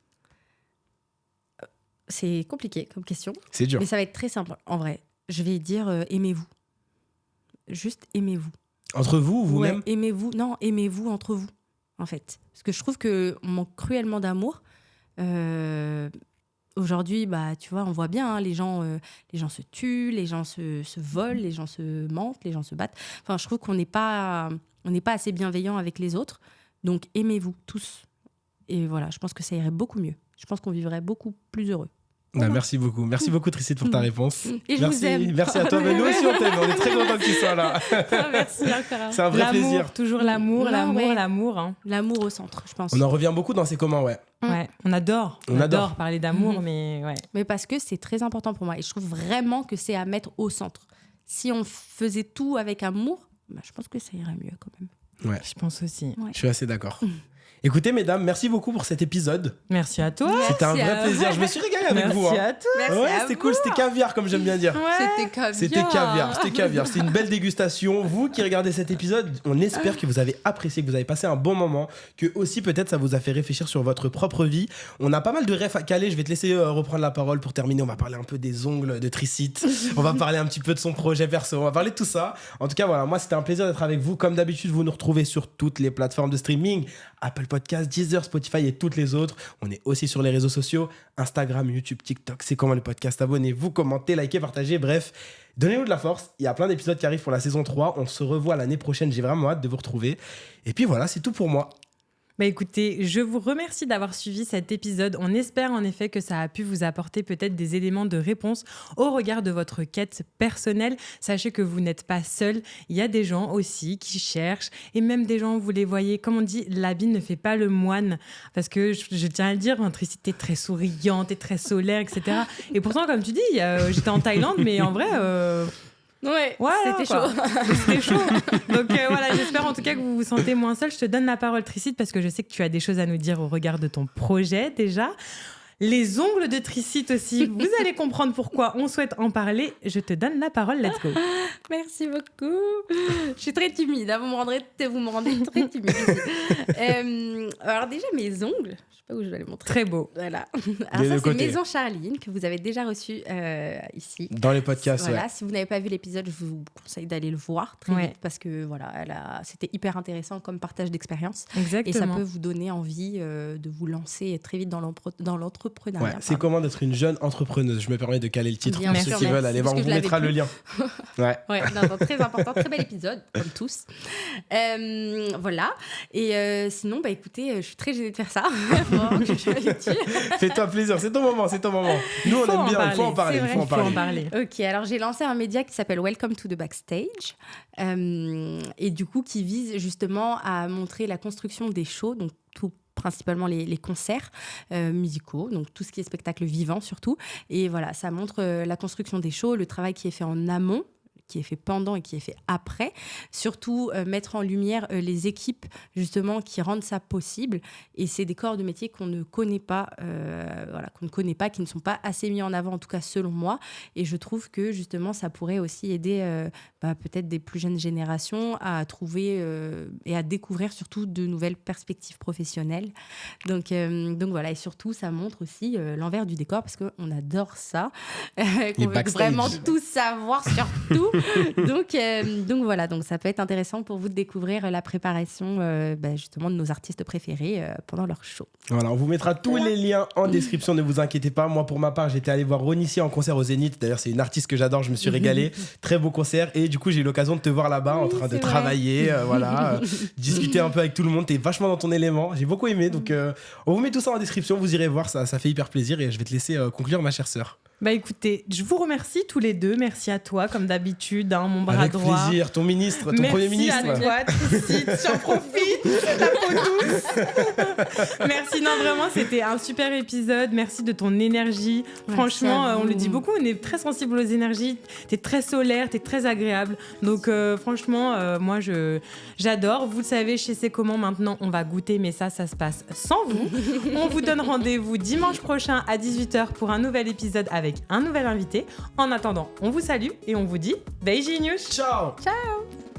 C'est compliqué comme question. C'est dur. Mais ça va être très simple. En vrai, je vais dire aimez-vous. Juste aimez-vous. Entre vous ou vous-même ? Ouais, aimez-vous. Non, aimez-vous entre vous, en fait. Parce que je trouve qu'on manque cruellement d'amour. Aujourd'hui, bah, tu vois, on voit bien, hein, les gens se tuent, les gens se volent, les gens se mentent, les gens se battent. Enfin, je trouve qu'on n'est pas assez bienveillant avec les autres. Donc, aimez-vous tous. Et voilà, je pense que ça irait beaucoup mieux. Je pense qu'on vivrait beaucoup plus heureux. Merci beaucoup Tricide pour ta réponse. Et je vous aime. Merci à toi, mais nous aussi on t'aime, on est très contents que tu sois là. Merci encore. C'est un vrai plaisir. Toujours l'amour. Hein. L'amour au centre, je pense. On en revient beaucoup dans ces communs, ouais. Ouais, on adore parler d'amour, mais ouais. Mais parce que c'est très important pour moi et je trouve vraiment que c'est à mettre au centre. Si on faisait tout avec amour, je pense que ça irait mieux quand même. Ouais. Je pense aussi. Ouais. Je suis assez d'accord. Écoutez, mesdames, merci beaucoup pour cet épisode. Merci à toi. C'était un vrai plaisir. Je me suis régalé avec vous. Merci à toi. Merci c'était cool. C'était caviar, comme j'aime bien dire. Ouais. C'était caviar. C'était une belle dégustation. Vous qui regardez cet épisode, on espère que vous avez apprécié, que vous avez passé un bon moment, que aussi peut-être ça vous a fait réfléchir sur votre propre vie. On a pas mal de refs à caler. Je vais te laisser reprendre la parole pour terminer. On va parler un peu des ongles de Tricide. On va parler un petit peu de son projet perso. On va parler de tout ça. En tout cas, voilà, moi, c'était un plaisir d'être avec vous. Comme d'habitude, vous nous retrouvez sur toutes les plateformes de streaming. Apple Podcasts, Deezer, Spotify et toutes les autres. On est aussi sur les réseaux sociaux, Instagram, YouTube, TikTok. C'est comment le podcast. Abonnez-vous, commentez, likez, partagez. Bref, donnez-nous de la force. Il y a plein d'épisodes qui arrivent pour la saison 3. On se revoit l'année prochaine. J'ai vraiment hâte de vous retrouver. Et puis voilà, c'est tout pour moi. Écoutez, je vous remercie d'avoir suivi cet épisode. On espère en effet que ça a pu vous apporter peut-être des éléments de réponse au regard de votre quête personnelle. Sachez que vous n'êtes pas seul. Il y a des gens aussi qui cherchent et même des gens, vous les voyez, comme on dit, l'habit ne fait pas le moine. Parce que je tiens à le dire, Tricide, t'es très souriante, t'es très solaire, etc. Et pourtant, comme tu dis, j'étais en Thaïlande, mais en vrai... Ouais, voilà, c'était chaud. C'était chaud. Donc voilà, j'espère en tout cas que vous vous sentez moins seul. Je te donne la parole, Tricide, parce que je sais que tu as des choses à nous dire au regard de ton projet déjà. Les ongles de Tricide aussi, vous allez comprendre pourquoi on souhaite en parler. Je te donne la parole, let's go. Merci beaucoup. Je suis très timide, hein. Vous me rendez très timide ici. Alors déjà, mes ongles, je sais pas où je vais les montrer. Très beau. Voilà. Alors ça, c'est Maison Charline, que vous avez déjà reçu ici. Dans les podcasts, voilà, ouais. Si vous n'avez pas vu l'épisode, je vous conseille d'aller le voir très vite, parce que voilà, c'était hyper intéressant comme partage d'expérience. Exactement. Et ça peut vous donner envie de vous lancer très vite dans l'entrepreneuriat. Ouais, c'est comment d'être une jeune entrepreneuse. Je me permets de caler le titre Bien pour sûr, ceux qui veulent aller voir. On vous mettra le lien. Ouais, non, très important, très bel épisode, comme tous. Voilà. Et sinon, écoutez, je suis très gênée de faire ça. Fais-toi plaisir, c'est ton moment. Nous, on aime bien, il faut en parler. Ok, alors j'ai lancé un média qui s'appelle Welcome to the Backstage. Et du coup, qui vise justement à montrer la construction des shows, donc principalement les concerts musicaux, donc tout ce qui est spectacle vivant surtout. Et voilà, ça montre la construction des shows, le travail qui est fait en amont, qui est fait pendant et qui est fait après. Surtout, mettre en lumière les équipes, justement, qui rendent ça possible. Et c'est des corps de métier qu'on ne connaît pas, qui ne sont pas assez mis en avant, en tout cas selon moi. Et je trouve que, justement, ça pourrait aussi aider peut-être des plus jeunes générations à trouver et à découvrir surtout de nouvelles perspectives professionnelles. Donc voilà, et surtout, ça montre aussi l'envers du décor, parce qu'on adore ça. Qu'on veut vraiment tout savoir sur tout. Donc voilà, donc ça peut être intéressant pour vous de découvrir la préparation justement de nos artistes préférés pendant leur show. Voilà, on vous mettra tous les liens en description, ne vous inquiétez pas. Moi, pour ma part, j'étais allé voir Ronissy en concert au Zénith. D'ailleurs, c'est une artiste que j'adore, je me suis régalé. Très beau concert. Et du coup, j'ai eu l'occasion de te voir là-bas en train de travailler, discuter un peu avec tout le monde. T'es vachement dans ton élément. J'ai beaucoup aimé. Donc, on vous met tout ça en description. Vous irez voir, ça fait hyper plaisir. Et je vais te laisser conclure, ma chère sœur. Écoutez, je vous remercie tous les deux. Merci à toi, comme d'habitude, mon bras droit. Avec plaisir, ton ministre, ton premier ministre. Merci à toi, Tricide, j'en profite, la peau douce. Merci, non, vraiment, c'était un super épisode. Merci de ton énergie. Franchement, on le dit beaucoup, on est très sensible aux énergies. T'es très solaire, t'es très agréable. Donc, franchement, moi, j'adore. Vous le savez, chez C'est Comment, maintenant, on va goûter, mais ça se passe sans vous. On vous donne rendez-vous dimanche prochain à 18h pour un nouvel épisode avec un nouvel invité. En attendant, on vous salue et on vous dit beijinhos. Ciao. Ciao.